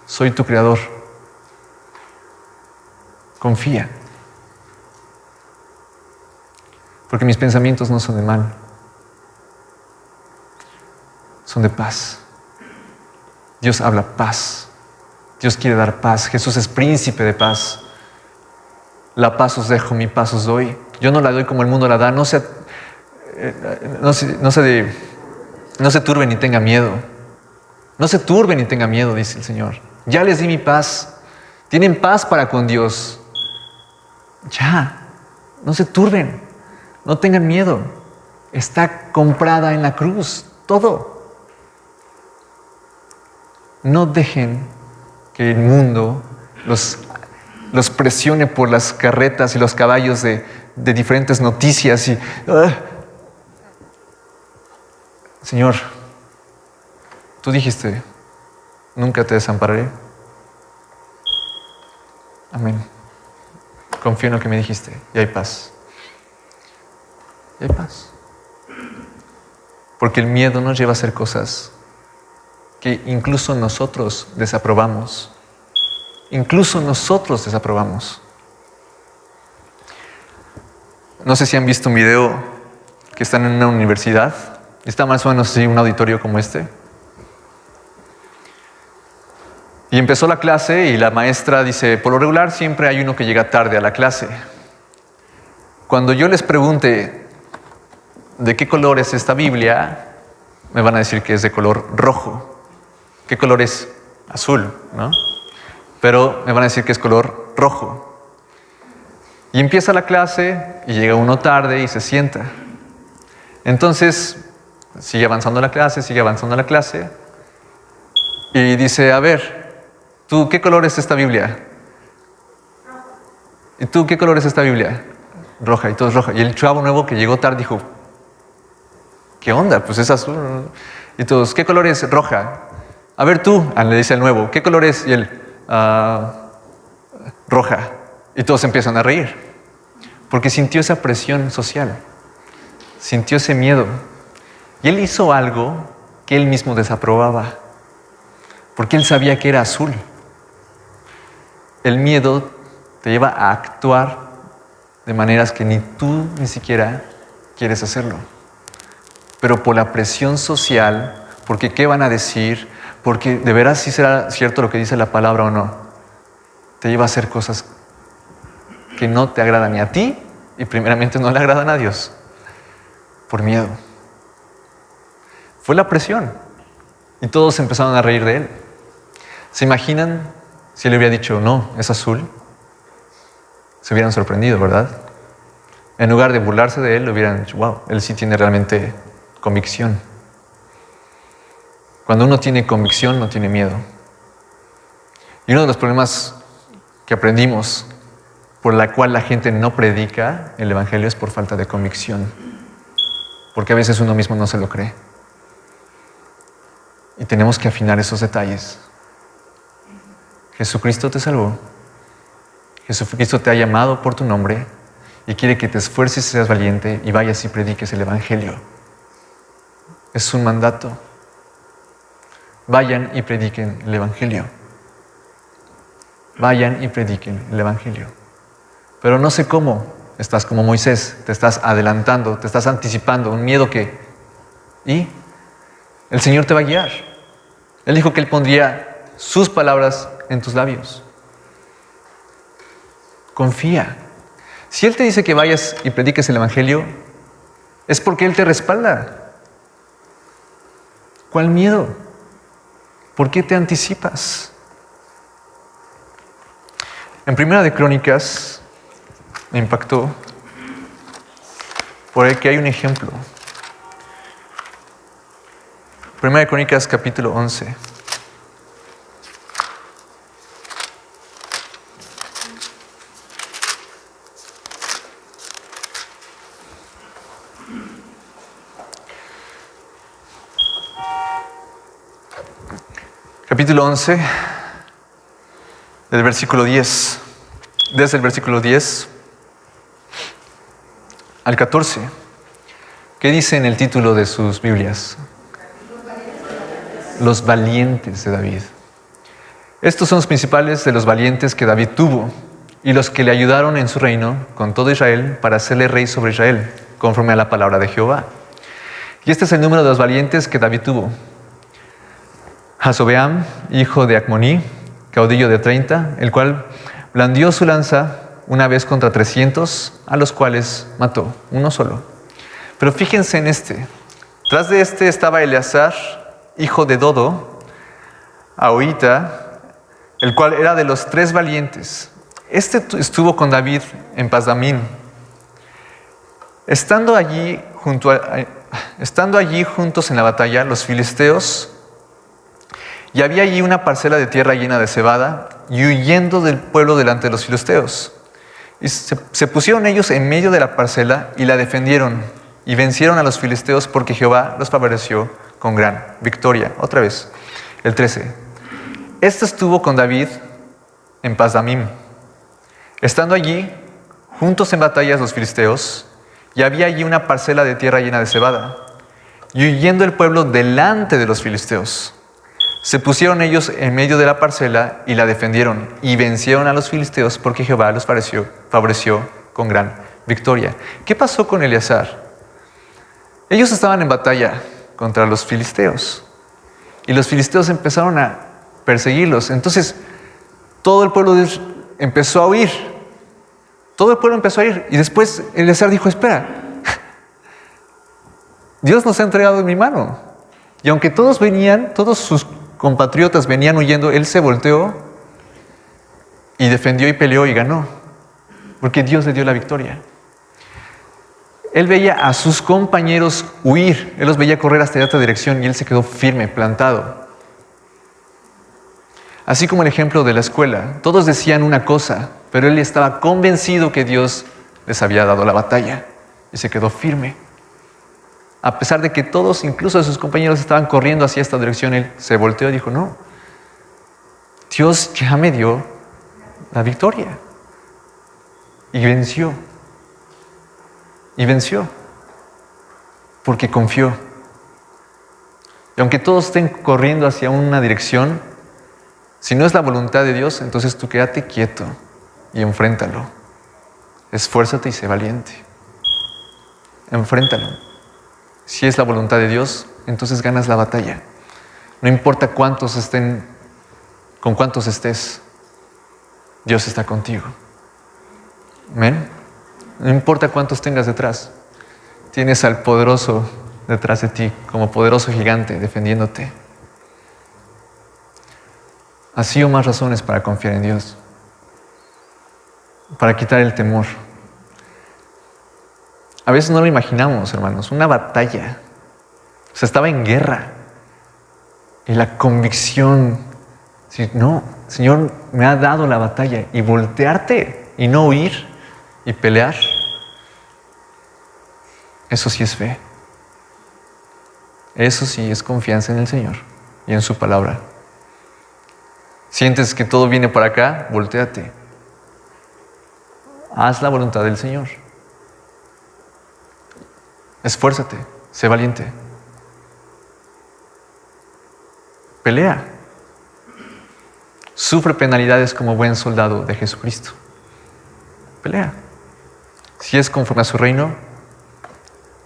Soy tu creador. Confía. Porque mis pensamientos no son de mal. Son de paz. Dios habla paz. Dios quiere dar paz. Jesús es príncipe de paz. La paz os dejo, mi paz os doy. Yo no la doy como el mundo la da. No se turbe ni tenga miedo. No se turbe ni tenga miedo, dice el Señor. Ya les di mi paz. Tienen paz para con Dios. Ya. No se turben. No tengan miedo. Está comprada en la cruz. Todo. No dejen que el mundo los presione por las carretas y los caballos de diferentes noticias. Señor, tú dijiste, nunca te desampararé. Amén. Confío en lo que me dijiste y hay paz. Y hay paz. Porque el miedo nos lleva a hacer cosas que incluso nosotros desaprobamos. Incluso nosotros desaprobamos. No sé si han visto un video que están en una universidad. Está más o menos así, un auditorio como este. Y empezó la clase y la maestra dice, por lo regular siempre hay uno que llega tarde a la clase. Cuando yo les pregunte de qué color es esta Biblia, me van a decir que es de color rojo. ¿Qué color es? Azul, ¿no? Pero me van a decir que es color rojo. Y empieza la clase y llega uno tarde y se sienta. Entonces, sigue avanzando la clase y dice, a ver, ¿tú qué color es esta Biblia? ¿Y tú qué color es esta Biblia? Roja, y todo es roja. Y el chavo nuevo que llegó tarde dijo, ¿qué onda? Pues es azul. Y todos, ¿qué color es? Roja. A ver tú, le dice el nuevo, ¿qué color es? Y él, roja. Y todos empiezan a reír. Porque sintió esa presión social. Sintió ese miedo. Y él hizo algo que él mismo desaprobaba. Porque él sabía que era azul. El miedo te lleva a actuar de maneras que ni tú ni siquiera quieres hacerlo. Pero por la presión social, porque qué van a decir, porque de veras sí será cierto lo que dice la palabra o no, te lleva a hacer cosas que no te agradan ni a ti y primeramente no le agradan a Dios. Por miedo. Fue la presión. Y todos empezaron a reír de él. ¿Se imaginan si él hubiera dicho, no, es azul? Se hubieran sorprendido, ¿verdad? En lugar de burlarse de él, le hubieran dicho, wow, él sí tiene realmente convicción. Cuando uno tiene convicción, no tiene miedo. Y uno de los problemas que aprendimos, por la cual la gente no predica el Evangelio, es por falta de convicción. Porque a veces uno mismo no se lo cree. Y tenemos que afinar esos detalles. Jesucristo te salvó. Jesucristo te ha llamado por tu nombre y quiere que te esfuerces y seas valiente y vayas y prediques el Evangelio. Es un mandato. Vayan y prediquen el Evangelio. Vayan y prediquen el Evangelio. Pero no sé cómo. Estás como Moisés, te estás adelantando, te estás anticipando, un miedo que... Y el Señor te va a guiar. Él dijo que Él pondría sus palabras en tus labios. Confía. Si Él te dice que vayas y prediques el Evangelio, es porque Él te respalda. ¿Cuál miedo? ¿Por qué te anticipas? En Primera de Crónicas me impactó por el que hay un ejemplo. Primera de Crónicas capítulo 11. Capítulo 11, del versículo 10. Desde el versículo 10 al 14. ¿Qué dice en el título de sus Biblias? Los valientes de David. Estos son los principales de los valientes que David tuvo y los que le ayudaron en su reino con todo Israel para hacerle rey sobre Israel, conforme a la palabra de Jehová. Y este es el número de los valientes que David tuvo. Jasobeam, hijo de Acmoní, caudillo de 30, el cual blandió su lanza una vez contra 300, a los cuales mató, uno solo. Pero fíjense en este. Tras de este estaba Eleazar, hijo de Dodo, Ahoita, el cual era de los 3 valientes. Este estuvo con David en Pasdamim. Estando allí juntos en la batalla, los filisteos, y había allí una parcela de tierra llena de cebada, y huyendo del pueblo delante de los filisteos. Y se pusieron ellos en medio de la parcela y la defendieron, y vencieron a los filisteos porque Jehová los favoreció con gran victoria. Otra vez, el 13. Este estuvo con David en Pasdamim. Estando allí, juntos en batallas los filisteos, y había allí una parcela de tierra llena de cebada, y huyendo el pueblo delante de los filisteos. Se pusieron ellos en medio de la parcela y la defendieron, y vencieron a los filisteos porque Jehová los favoreció con gran victoria. ¿Qué pasó con Eleazar? Ellos estaban en batalla contra los filisteos, y los filisteos empezaron a perseguirlos. Entonces, todo el pueblo empezó a huir. Todo el pueblo empezó a ir. Y después Eleazar dijo, espera, Dios nos ha entregado en mi mano. Y aunque todos sus compatriotas venían huyendo, él se volteó y defendió y peleó y ganó. Porque Dios le dio la victoria. Él veía a sus compañeros huir. Él los veía correr hasta otra dirección y él se quedó firme, plantado. Así como el ejemplo de la escuela. Todos decían una cosa, pero él estaba convencido que Dios les había dado la batalla y se quedó firme. A pesar de que todos, incluso sus compañeros, estaban corriendo hacia esta dirección, él se volteó y dijo, no, Dios ya me dio la victoria. Y venció. Y venció. Porque confió. Y aunque todos estén corriendo hacia una dirección, si no es la voluntad de Dios, entonces tú quédate quieto y enfréntalo. Esfuérzate y sé valiente. Enfréntalo. Si es la voluntad de Dios, entonces ganas la batalla. No importa cuántos estén, con cuántos estés, Dios está contigo. Amén. No importa cuántos tengas detrás, tienes al poderoso detrás de ti, como poderoso gigante defendiéndote. Así o más razones para confiar en Dios, para quitar el temor. A veces no lo imaginamos, hermanos, una batalla. O sea, estaba en guerra. Y la convicción, no, Señor me ha dado la batalla. Y voltearte y no huir y pelear, eso sí es fe. Eso sí es confianza en el Señor y en su palabra. Sientes que todo viene para acá, voltéate. Haz la voluntad del Señor. Esfuérzate, sé valiente. Pelea. Sufre penalidades como buen soldado de Jesucristo. Pelea. Si es conforme a su reino,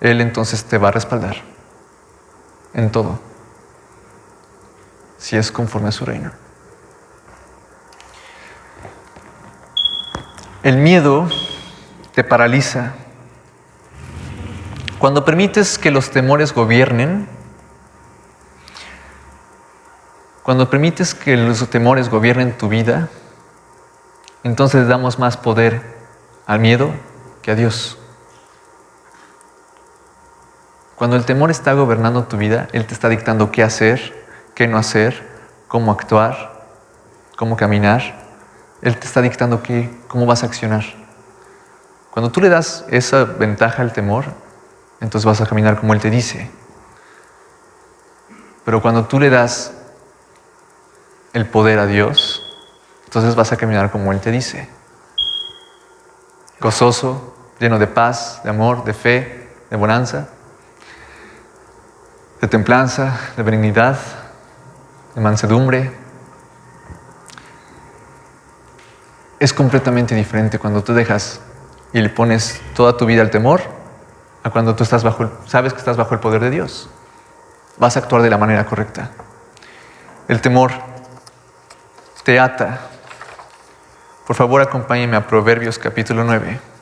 Él entonces te va a respaldar en todo. Si es conforme a su reino. El miedo te paraliza. Cuando permites que los temores gobiernen, cuando permites que los temores gobiernen tu vida, entonces damos más poder al miedo que a Dios. Cuando el temor está gobernando tu vida, Él te está dictando qué hacer, qué no hacer, cómo actuar, cómo caminar. Él te está dictando cómo vas a accionar. Cuando tú le das esa ventaja al temor, entonces vas a caminar como Él te dice. Pero cuando tú le das el poder a Dios, entonces vas a caminar como Él te dice. Gozoso, lleno de paz, de amor, de fe, de bonanza, de templanza, de benignidad, de mansedumbre. Es completamente diferente cuando tú dejas y le pones toda tu vida al temor a cuando tú sabes que estás bajo el poder de Dios. Vas a actuar de la manera correcta. El temor te ata. Por favor, acompáñenme a Proverbios capítulo 9.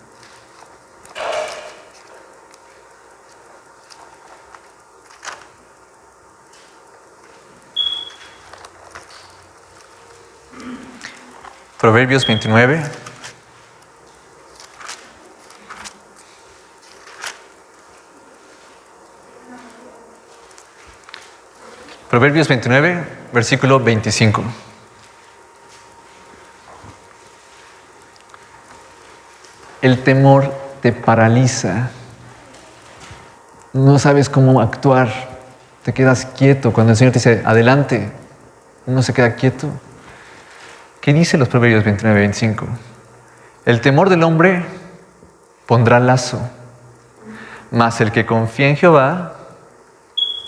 Proverbios 29. Proverbios 29, versículo 25. El temor te paraliza. No sabes cómo actuar. Te quedas quieto. Cuando el Señor te dice, adelante, uno se queda quieto. ¿Qué dice los Proverbios 29, 25? El temor del hombre pondrá lazo, mas el que confía en Jehová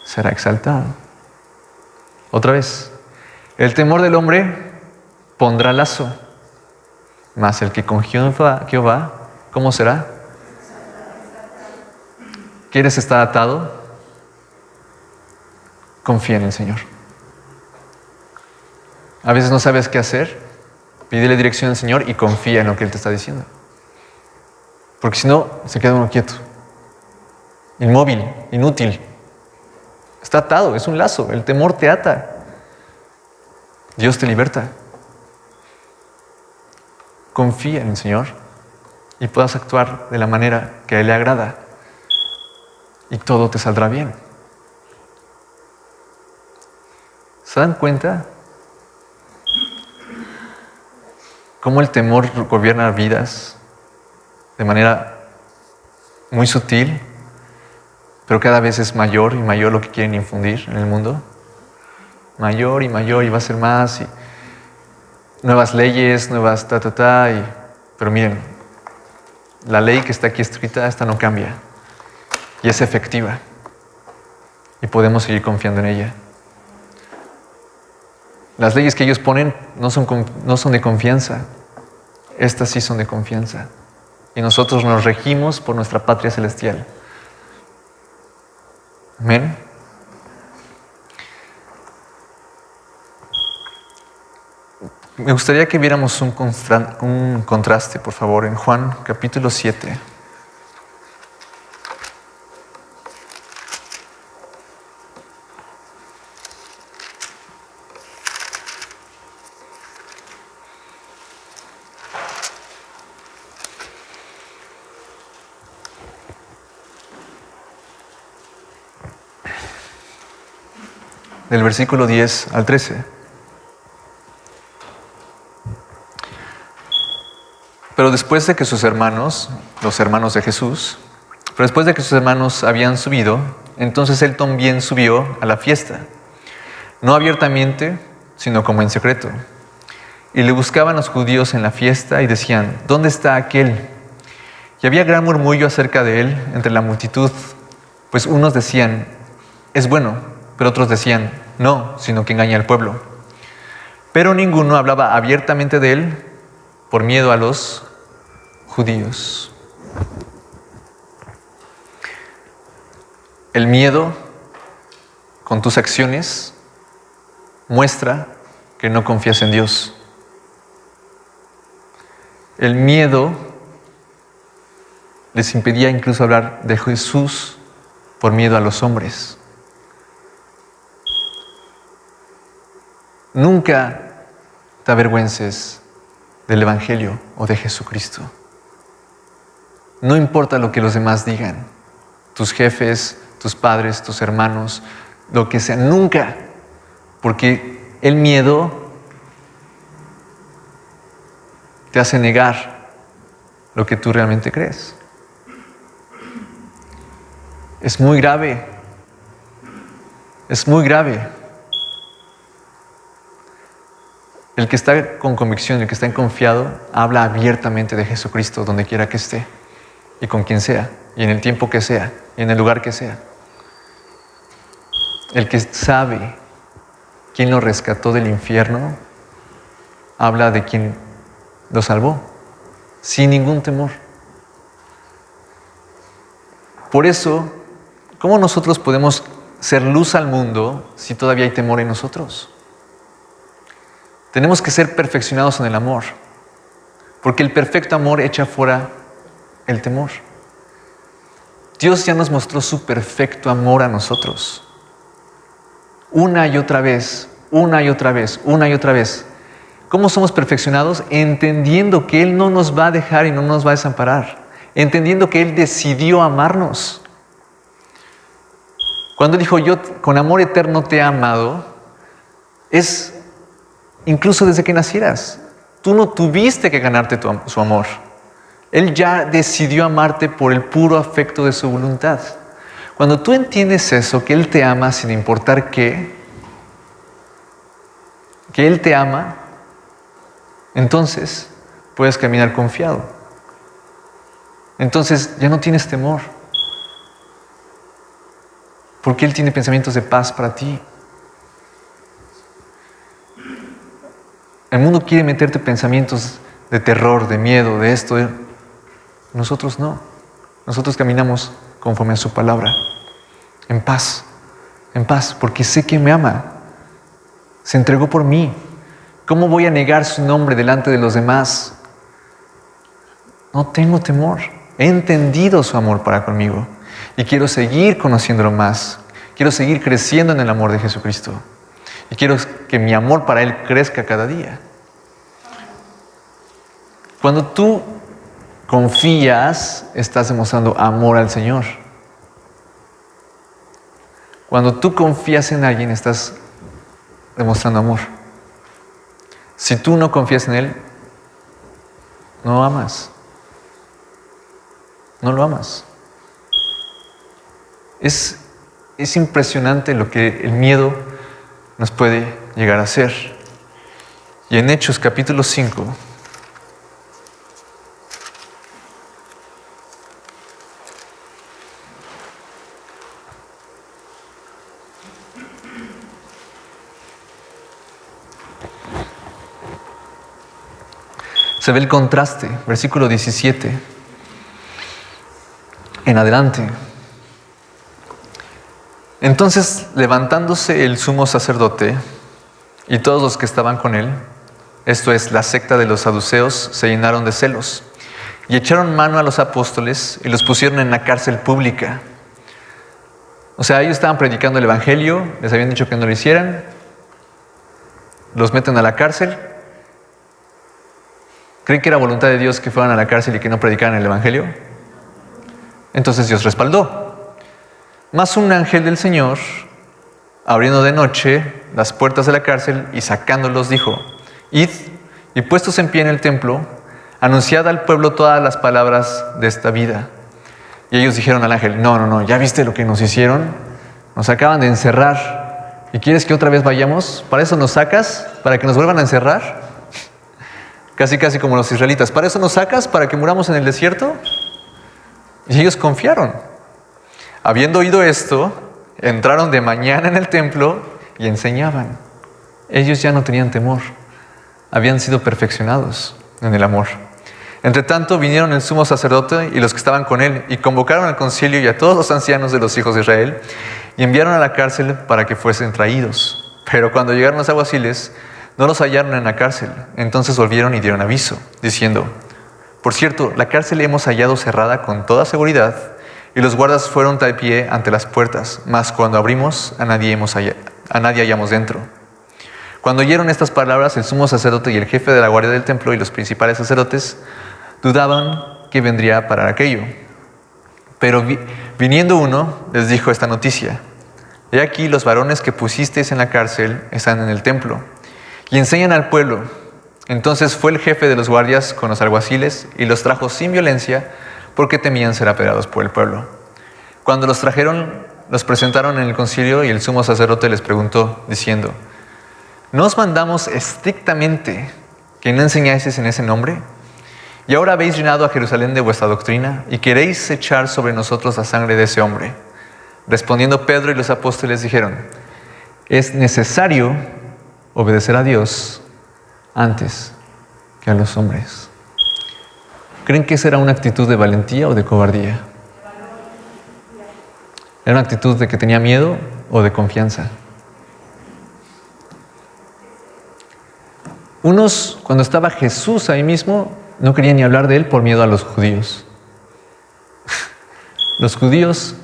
será exaltado. Otra vez. El temor del hombre pondrá lazo, mas el que confía en Jehová, ¿cómo será? ¿Quieres estar atado? Confía en el Señor. A veces no sabes qué hacer. Pídele dirección al Señor y confía en lo que Él te está diciendo. Porque si no, se queda uno quieto. Inmóvil, inútil. Está atado, es un lazo. El temor te ata. Dios te liberta. Confía en el Señor y puedas actuar de la manera que a Él le agrada. Y todo te saldrá bien. ¿Se dan cuenta? cómo el temor gobierna vidas de manera muy sutil, pero cada vez es mayor y mayor lo que quieren infundir en el mundo. Mayor y mayor, y va a ser más, y nuevas leyes, nuevas pero miren, la ley que está aquí escrita, esta no cambia, y es efectiva, y podemos seguir confiando en ella. Las leyes que ellos ponen no son de confianza, estas sí son de confianza, y nosotros nos regimos por nuestra patria celestial. Amén. Me gustaría que viéramos un contraste, por favor, en Juan capítulo 7. Del versículo 10 al 13. Pero después de que sus hermanos, los hermanos de Jesús, habían subido, entonces él también subió a la fiesta, no abiertamente, sino como en secreto. Y le buscaban los judíos en la fiesta y decían: ¿dónde está aquel? Y había gran murmullo acerca de él entre la multitud, pues unos decían: es bueno, pero otros decían: no, sino que engaña al pueblo. Pero ninguno hablaba abiertamente de él por miedo a los judíos. El miedo con tus acciones muestra que no confías en Dios. El miedo les impedía incluso hablar de Jesús por miedo a los hombres. Nunca te avergüences del Evangelio o de Jesucristo. No importa lo que los demás digan, tus jefes, tus padres, tus hermanos, lo que sea, nunca, porque el miedo te hace negar lo que tú realmente crees. Es muy grave, es muy grave. El que está con convicción, el que está confiado, habla abiertamente de Jesucristo donde quiera que esté, y con quien sea, y en el tiempo que sea, y en el lugar que sea. El que sabe quién lo rescató del infierno, habla de quien lo salvó, sin ningún temor. Por eso, ¿cómo nosotros podemos ser luz al mundo si todavía hay temor en nosotros? Tenemos que ser perfeccionados en el amor, porque el perfecto amor echa fuera el temor. Dios ya nos mostró su perfecto amor a nosotros. Una y otra vez, una y otra vez, una y otra vez. ¿Cómo somos perfeccionados? Entendiendo que Él no nos va a dejar y no nos va a desamparar. Entendiendo que Él decidió amarnos. Cuando dijo: yo con amor eterno te he amado, es incluso desde que nacieras. Tú no tuviste que ganarte su amor. Él ya decidió amarte por el puro afecto de su voluntad. Cuando tú entiendes eso, que Él te ama sin importar qué, que Él te ama, entonces puedes caminar confiado. Entonces ya no tienes temor, porque Él tiene pensamientos de paz para ti. El mundo quiere meterte pensamientos de terror, de miedo, de esto. Nosotros no. Nosotros caminamos conforme a su palabra. En paz, porque sé que me ama. Se entregó por mí. ¿Cómo voy a negar su nombre delante de los demás? No tengo temor. He entendido su amor para conmigo. Y quiero seguir conociéndolo más. Quiero seguir creciendo en el amor de Jesucristo. Y quiero que mi amor para Él crezca cada día. Cuando tú confías, estás demostrando amor al Señor. Cuando tú confías en alguien, estás demostrando amor. Si tú no confías en Él, no lo amas. No lo amas. Es impresionante lo que el miedo nos puede llegar a hacer. Y en Hechos capítulo 5, se ve el contraste, versículo 17 en adelante. Entonces, levantándose el sumo sacerdote y todos los que estaban con él, esto es, la secta de los saduceos, se llenaron de celos y echaron mano a los apóstoles y los pusieron en la cárcel pública. O sea, ellos estaban predicando el evangelio, les habían dicho que no lo hicieran, los meten a la cárcel. ¿Creen que era voluntad de Dios que fueran a la cárcel y que no predicaran el evangelio? Entonces Dios respaldó. Mas un ángel del Señor, abriendo de noche las puertas de la cárcel y sacándolos, dijo: Id, y puestos en pie en el templo, anunciad al pueblo todas las palabras de esta vida. Y ellos dijeron al ángel: No, ¿ya viste lo que nos hicieron? Nos acaban de encerrar. ¿Y quieres que otra vez vayamos? ¿Para eso nos sacas? ¿Para que nos vuelvan a encerrar? Casi como los israelitas. ¿Para eso nos sacas? ¿Para que muramos en el desierto? Y ellos confiaron. Habiendo oído esto, entraron de mañana en el templo y enseñaban. Ellos ya no tenían temor. Habían sido perfeccionados en el amor. Entre tanto, vinieron el sumo sacerdote y los que estaban con él, y convocaron al concilio y a todos los ancianos de los hijos de Israel, y enviaron a la cárcel para que fuesen traídos. Pero cuando llegaron los alguaciles, no los hallaron en la cárcel. Entonces volvieron y dieron aviso, diciendo: Por cierto, la cárcel hemos hallado cerrada con toda seguridad, y los guardas fueron de pie ante las puertas, mas cuando abrimos, a nadie hallamos dentro. Cuando oyeron estas palabras, el sumo sacerdote y el jefe de la guardia del templo y los principales sacerdotes dudaban que vendría para aquello. Pero viniendo uno, les dijo esta noticia: He aquí, los varones que pusisteis en la cárcel están en el templo y enseñan al pueblo. Entonces fue el jefe de los guardias con los alguaciles y los trajo sin violencia, porque temían ser apedreados por el pueblo. Cuando los trajeron, los presentaron en el concilio, y el sumo sacerdote les preguntó, diciendo: ¿No os mandamos estrictamente que no enseñáis en ese nombre? Y ahora habéis llenado a Jerusalén de vuestra doctrina, y queréis echar sobre nosotros la sangre de ese hombre. Respondiendo Pedro y los apóstoles dijeron: Es necesario obedecer a Dios antes que a los hombres. ¿Creen que esa era una actitud de valentía o de cobardía? ¿Era una actitud de que tenía miedo o de confianza? Unos, cuando estaba Jesús ahí mismo, no querían ni hablar de él por miedo a los judíos. Los judíos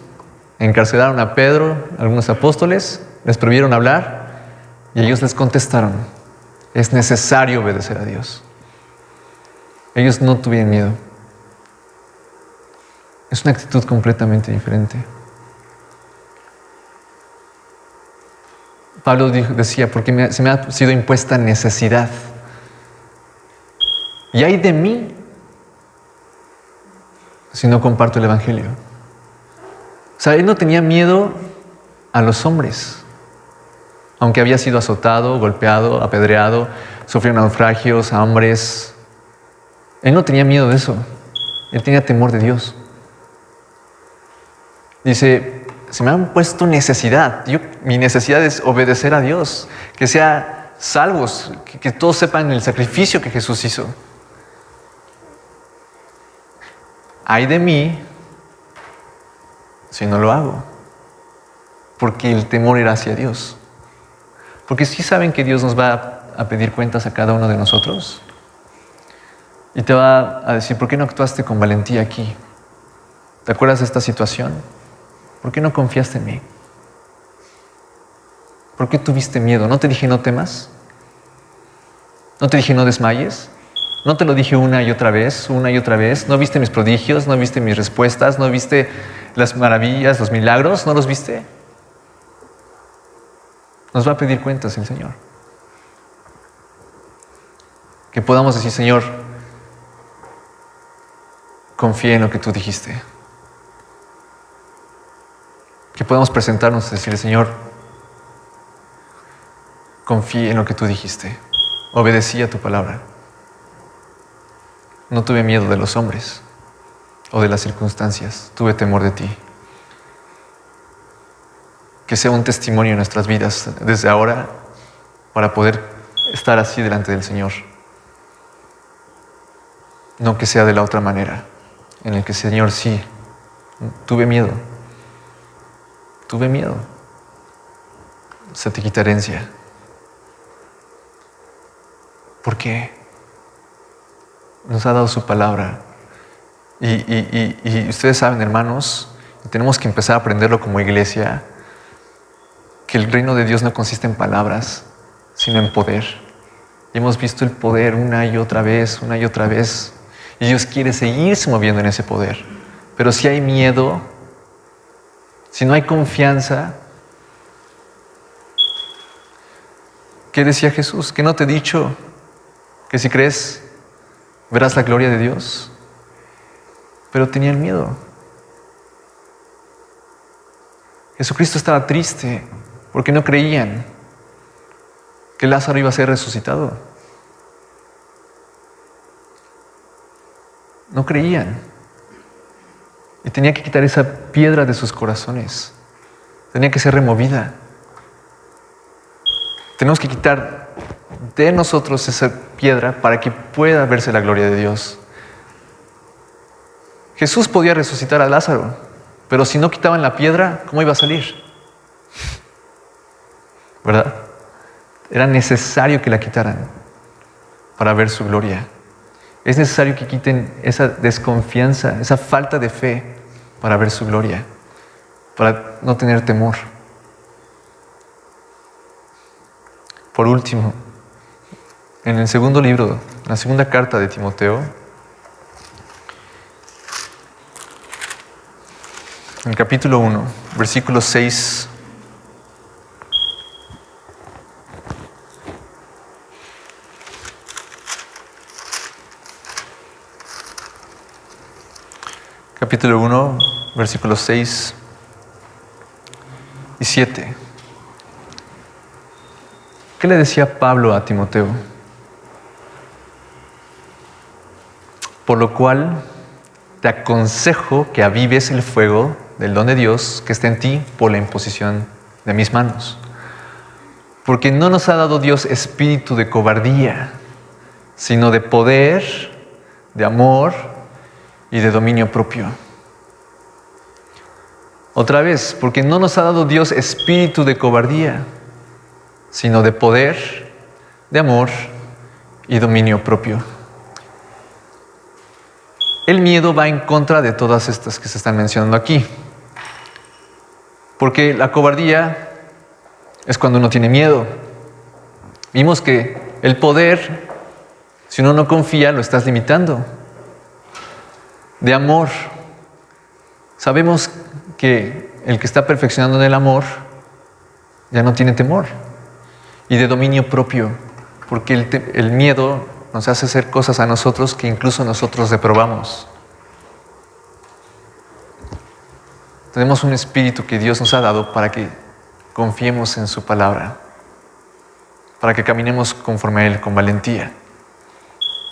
encarcelaron a Pedro, algunos apóstoles, les prohibieron hablar, y ellos les contestaron: es necesario obedecer a Dios. Ellos no tuvieron miedo. Es una actitud completamente diferente. Pablo decía: porque se me ha sido impuesta necesidad. Y ay de mí si no comparto el evangelio. O sea, él no tenía miedo a los hombres. Aunque había sido azotado, golpeado, apedreado, sufrió naufragios, hambres. Él no tenía miedo de eso. Él tenía temor de Dios. Dice: se me han puesto necesidad. Mi necesidad es obedecer a Dios, que sean salvos, que todos sepan el sacrificio que Jesús hizo. Ay de mí si no lo hago, porque el temor era hacia Dios. Porque sí saben que Dios nos va a pedir cuentas a cada uno de nosotros, y te va a decir: ¿por qué no actuaste con valentía aquí? ¿Te acuerdas de esta situación? ¿Por qué no confiaste en mí? ¿Por qué tuviste miedo? ¿No te dije no temas? ¿No te dije no desmayes? ¿No te lo dije una y otra vez? ¿No viste mis prodigios? ¿No viste mis respuestas? ¿No viste las maravillas, los milagros? ¿No los viste? Nos va a pedir cuentas el Señor. Que podamos decir: Señor, confíe en lo que tú dijiste. Que podamos presentarnos y decirle, Señor, confíe en lo que tú dijiste. Obedecí a tu palabra. No tuve miedo de los hombres o de las circunstancias. Tuve temor de ti. Que sea un testimonio en nuestras vidas desde ahora para poder estar así delante del Señor. No que sea de la otra manera, en el que, Señor, sí, tuve miedo. Tuve miedo. Se te quita herencia. ¿Por qué? Nos ha dado su palabra. Y ustedes saben, hermanos, tenemos que empezar a aprenderlo como iglesia, que el reino de Dios no consiste en palabras, sino en poder. Y hemos visto el poder una y otra vez. Y Dios quiere seguirse moviendo en ese poder. Pero si hay miedo, si no hay confianza, ¿qué decía Jesús? ¿Que no te he dicho que si crees verás la gloria de Dios? Pero tenían miedo. Jesucristo estaba triste porque no creían que Lázaro iba a ser resucitado. No creían. Y tenía que quitar esa piedra de sus corazones. Tenía que ser removida. Tenemos que quitar de nosotros esa piedra para que pueda verse la gloria de Dios. Jesús podía resucitar a Lázaro, pero si no quitaban la piedra, ¿cómo iba a salir? ¿Verdad? Era necesario que la quitaran para ver su gloria. Es necesario que quiten esa desconfianza, esa falta de fe para ver su gloria, para no tener temor. Por último, en el segundo libro, en la segunda carta de Timoteo, en el capítulo 1, versículo 6, capítulo 1, versículos 6 y 7. ¿Qué le decía Pablo a Timoteo? Por lo cual te aconsejo que avives el fuego del don de Dios que está en ti por la imposición de mis manos. Porque no nos ha dado Dios espíritu de cobardía, sino de poder, de amor y de dominio propio. Otra vez, porque no nos ha dado Dios espíritu de cobardía, sino de poder, de amor y dominio propio. El miedo va en contra de todas estas que se están mencionando aquí. Porque la cobardía es cuando uno tiene miedo. Vimos que el poder, si uno no confía, lo estás limitando. De amor, sabemos que el que está perfeccionando en el amor ya no tiene temor. Y de dominio propio, porque el miedo nos hace hacer cosas a nosotros que incluso nosotros reprobamos. Tenemos un espíritu que Dios nos ha dado para que confiemos en su palabra, para que caminemos conforme a Él con valentía,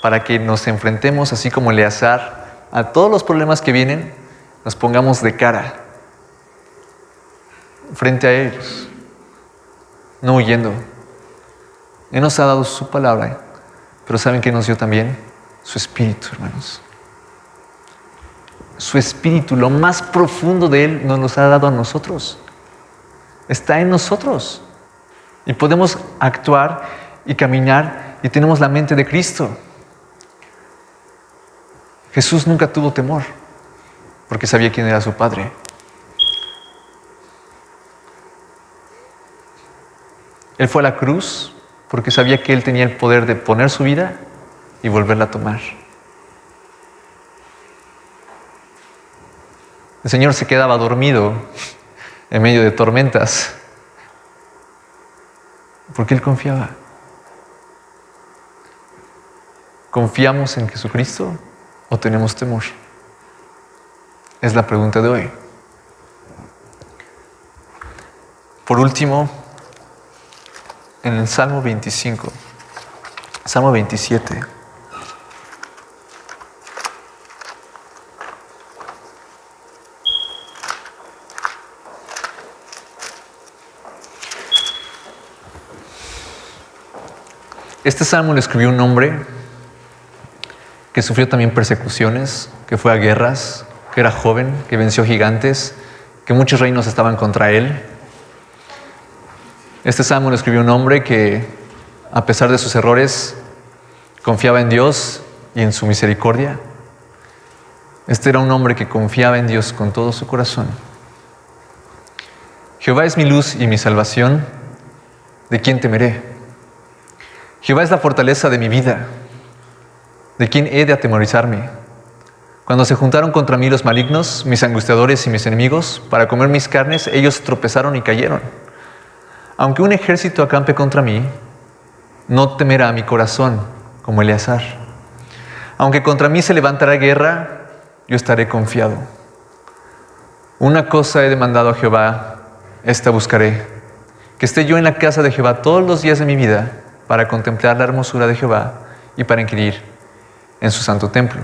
para que nos enfrentemos así como Eleazar a todos los problemas que vienen, nos pongamos de cara frente a ellos, no huyendo. Él nos ha dado su palabra, pero ¿saben qué nos dio también? Su espíritu, hermanos. Su espíritu, lo más profundo de Él, nos los ha dado a nosotros. Está en nosotros. Y podemos actuar y caminar y tenemos la mente de Cristo. Jesús nunca tuvo temor porque sabía quién era su Padre. Él fue a la cruz porque sabía que Él tenía el poder de poner su vida y volverla a tomar. El Señor se quedaba dormido en medio de tormentas porque Él confiaba. ¿Confiamos en Jesucristo o tenemos temor? Es la pregunta de hoy. Por último, en el Salmo 25, Salmo 27. Este salmo lo escribió un hombre que sufrió también persecuciones, que fue a guerras, que era joven, que venció gigantes, que muchos reinos estaban contra él. Este salmo lo escribió un hombre que, a pesar de sus errores, confiaba en Dios y en su misericordia. Este era un hombre que confiaba en Dios con todo su corazón. Jehová es mi luz y mi salvación, ¿de quién temeré? Jehová es la fortaleza de mi vida, ¿de quién he de atemorizarme? Cuando se juntaron contra mí los malignos, mis angustiadores y mis enemigos, para comer mis carnes, ellos tropezaron y cayeron. Aunque un ejército acampe contra mí, no temerá mi corazón como Eleazar. Aunque contra mí se levantará guerra, yo estaré confiado. Una cosa he demandado a Jehová, esta buscaré, que esté yo en la casa de Jehová todos los días de mi vida, para contemplar la hermosura de Jehová y para inquirir en su santo templo.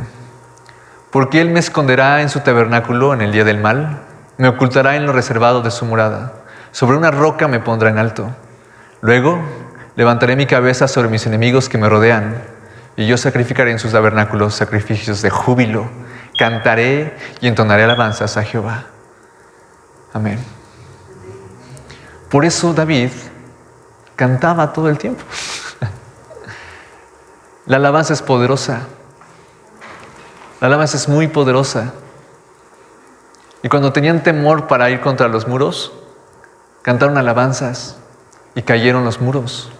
Porque Él me esconderá en su tabernáculo en el día del mal, me ocultará en lo reservado de su morada, sobre una roca me pondrá en alto. Luego levantaré mi cabeza sobre mis enemigos que me rodean, y yo sacrificaré en sus tabernáculos sacrificios de júbilo, cantaré y entonaré alabanzas a Jehová. Amén. Por eso David cantaba todo el tiempo. La alabanza es poderosa. La alabanza es muy poderosa. Y cuando tenían temor para ir contra los muros, cantaron alabanzas y cayeron los muros.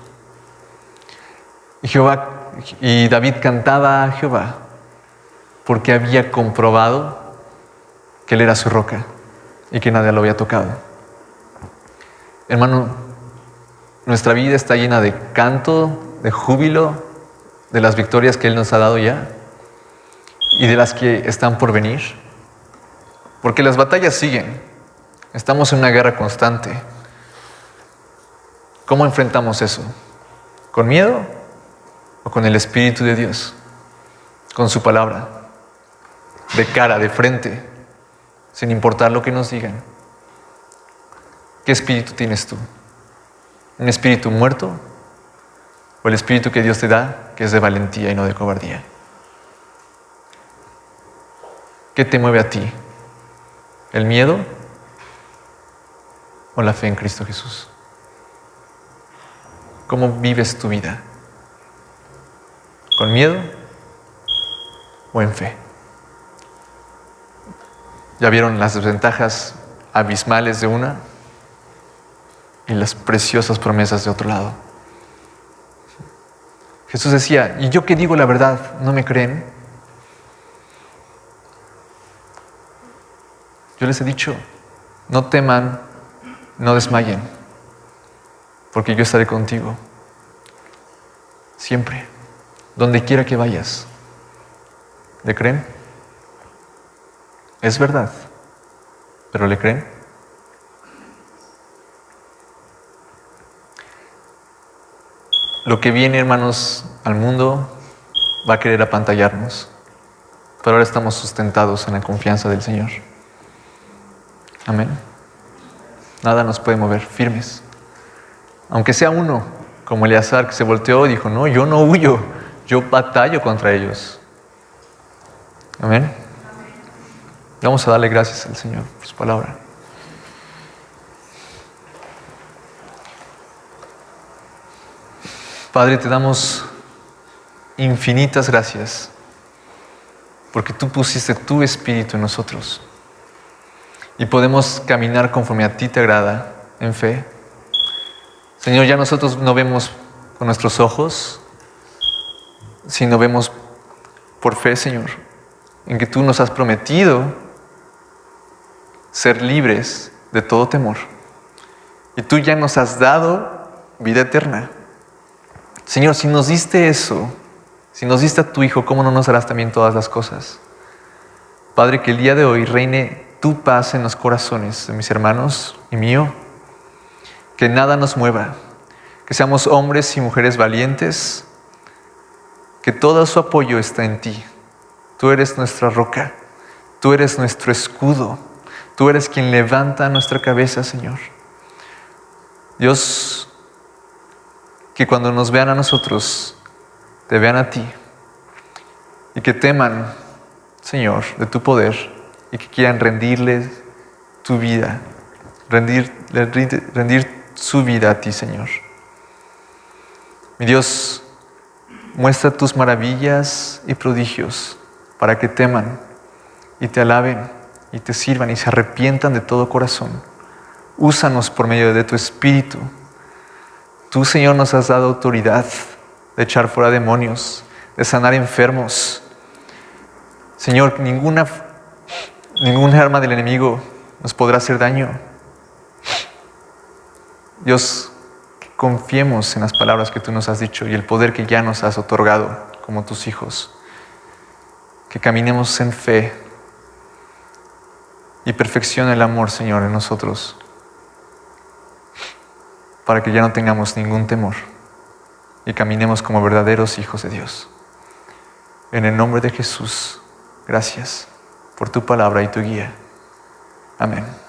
Y David cantaba a Jehová porque había comprobado que Él era su roca y que nadie lo había tocado. Hermano, nuestra vida está llena de canto, de júbilo, de las victorias que Él nos ha dado ya y de las que están por venir. Porque las batallas siguen. Estamos en una guerra constante. ¿Cómo enfrentamos eso? ¿Con miedo o con el Espíritu de Dios? Con su palabra. De cara, de frente, sin importar lo que nos digan. ¿Qué espíritu tienes tú? ¿Un espíritu muerto? ¿O el espíritu que Dios te da, que es de valentía y no de cobardía? ¿Qué te mueve a ti? ¿El miedo o la fe en Cristo Jesús? ¿Cómo vives tu vida? ¿Con miedo o en fe? ¿Ya vieron las desventajas abismales de una y las preciosas promesas de otro lado? Jesús decía, ¿y yo que digo la verdad, no me creen? Yo les he dicho, no teman, no desmayen, porque yo estaré contigo siempre, donde quiera que vayas. ¿Le creen? Es verdad, pero ¿le creen? Lo que viene, hermanos, al mundo va a querer apantallarnos, pero ahora estamos sustentados en la confianza del Señor. Amén. Nada nos puede mover, firmes. Aunque sea uno, como Eleazar, que se volteó y dijo, no, yo no huyo, yo batallo contra ellos. Amén. Vamos a darle gracias al Señor por su palabra. Padre, te damos infinitas gracias porque tú pusiste tu espíritu en nosotros y podemos caminar conforme a ti te agrada en fe. Señor, ya nosotros no vemos con nuestros ojos, sino vemos por fe, Señor, en que tú nos has prometido ser libres de todo temor. Y tú ya nos has dado vida eterna. Señor, si nos diste eso, si nos diste a tu Hijo, ¿cómo no nos darás también todas las cosas? Padre, que el día de hoy reine tu paz en los corazones de mis hermanos y mío. Que nada nos mueva, que seamos hombres y mujeres valientes, que todo su apoyo está en ti. Tú eres nuestra roca, tú eres nuestro escudo, tú eres quien levanta nuestra cabeza, Señor. Dios, que cuando nos vean a nosotros, te vean a ti y que teman, Señor, de tu poder y que quieran rendirle tu vida, rendir su vida a ti, Señor. Mi Dios, muestra tus maravillas y prodigios para que teman y te alaben y te sirvan y se arrepientan de todo corazón. Úsanos por medio de tu Espíritu. Tú, Señor, nos has dado autoridad de echar fuera demonios, de sanar enfermos. Señor, ninguna arma del enemigo nos podrá hacer daño. Dios, que confiemos en las palabras que tú nos has dicho y el poder que ya nos has otorgado como tus hijos. Que caminemos en fe y perfeccione el amor, Señor, en nosotros, para que ya no tengamos ningún temor y caminemos como verdaderos hijos de Dios. En el nombre de Jesús, gracias por tu palabra y tu guía. Amén.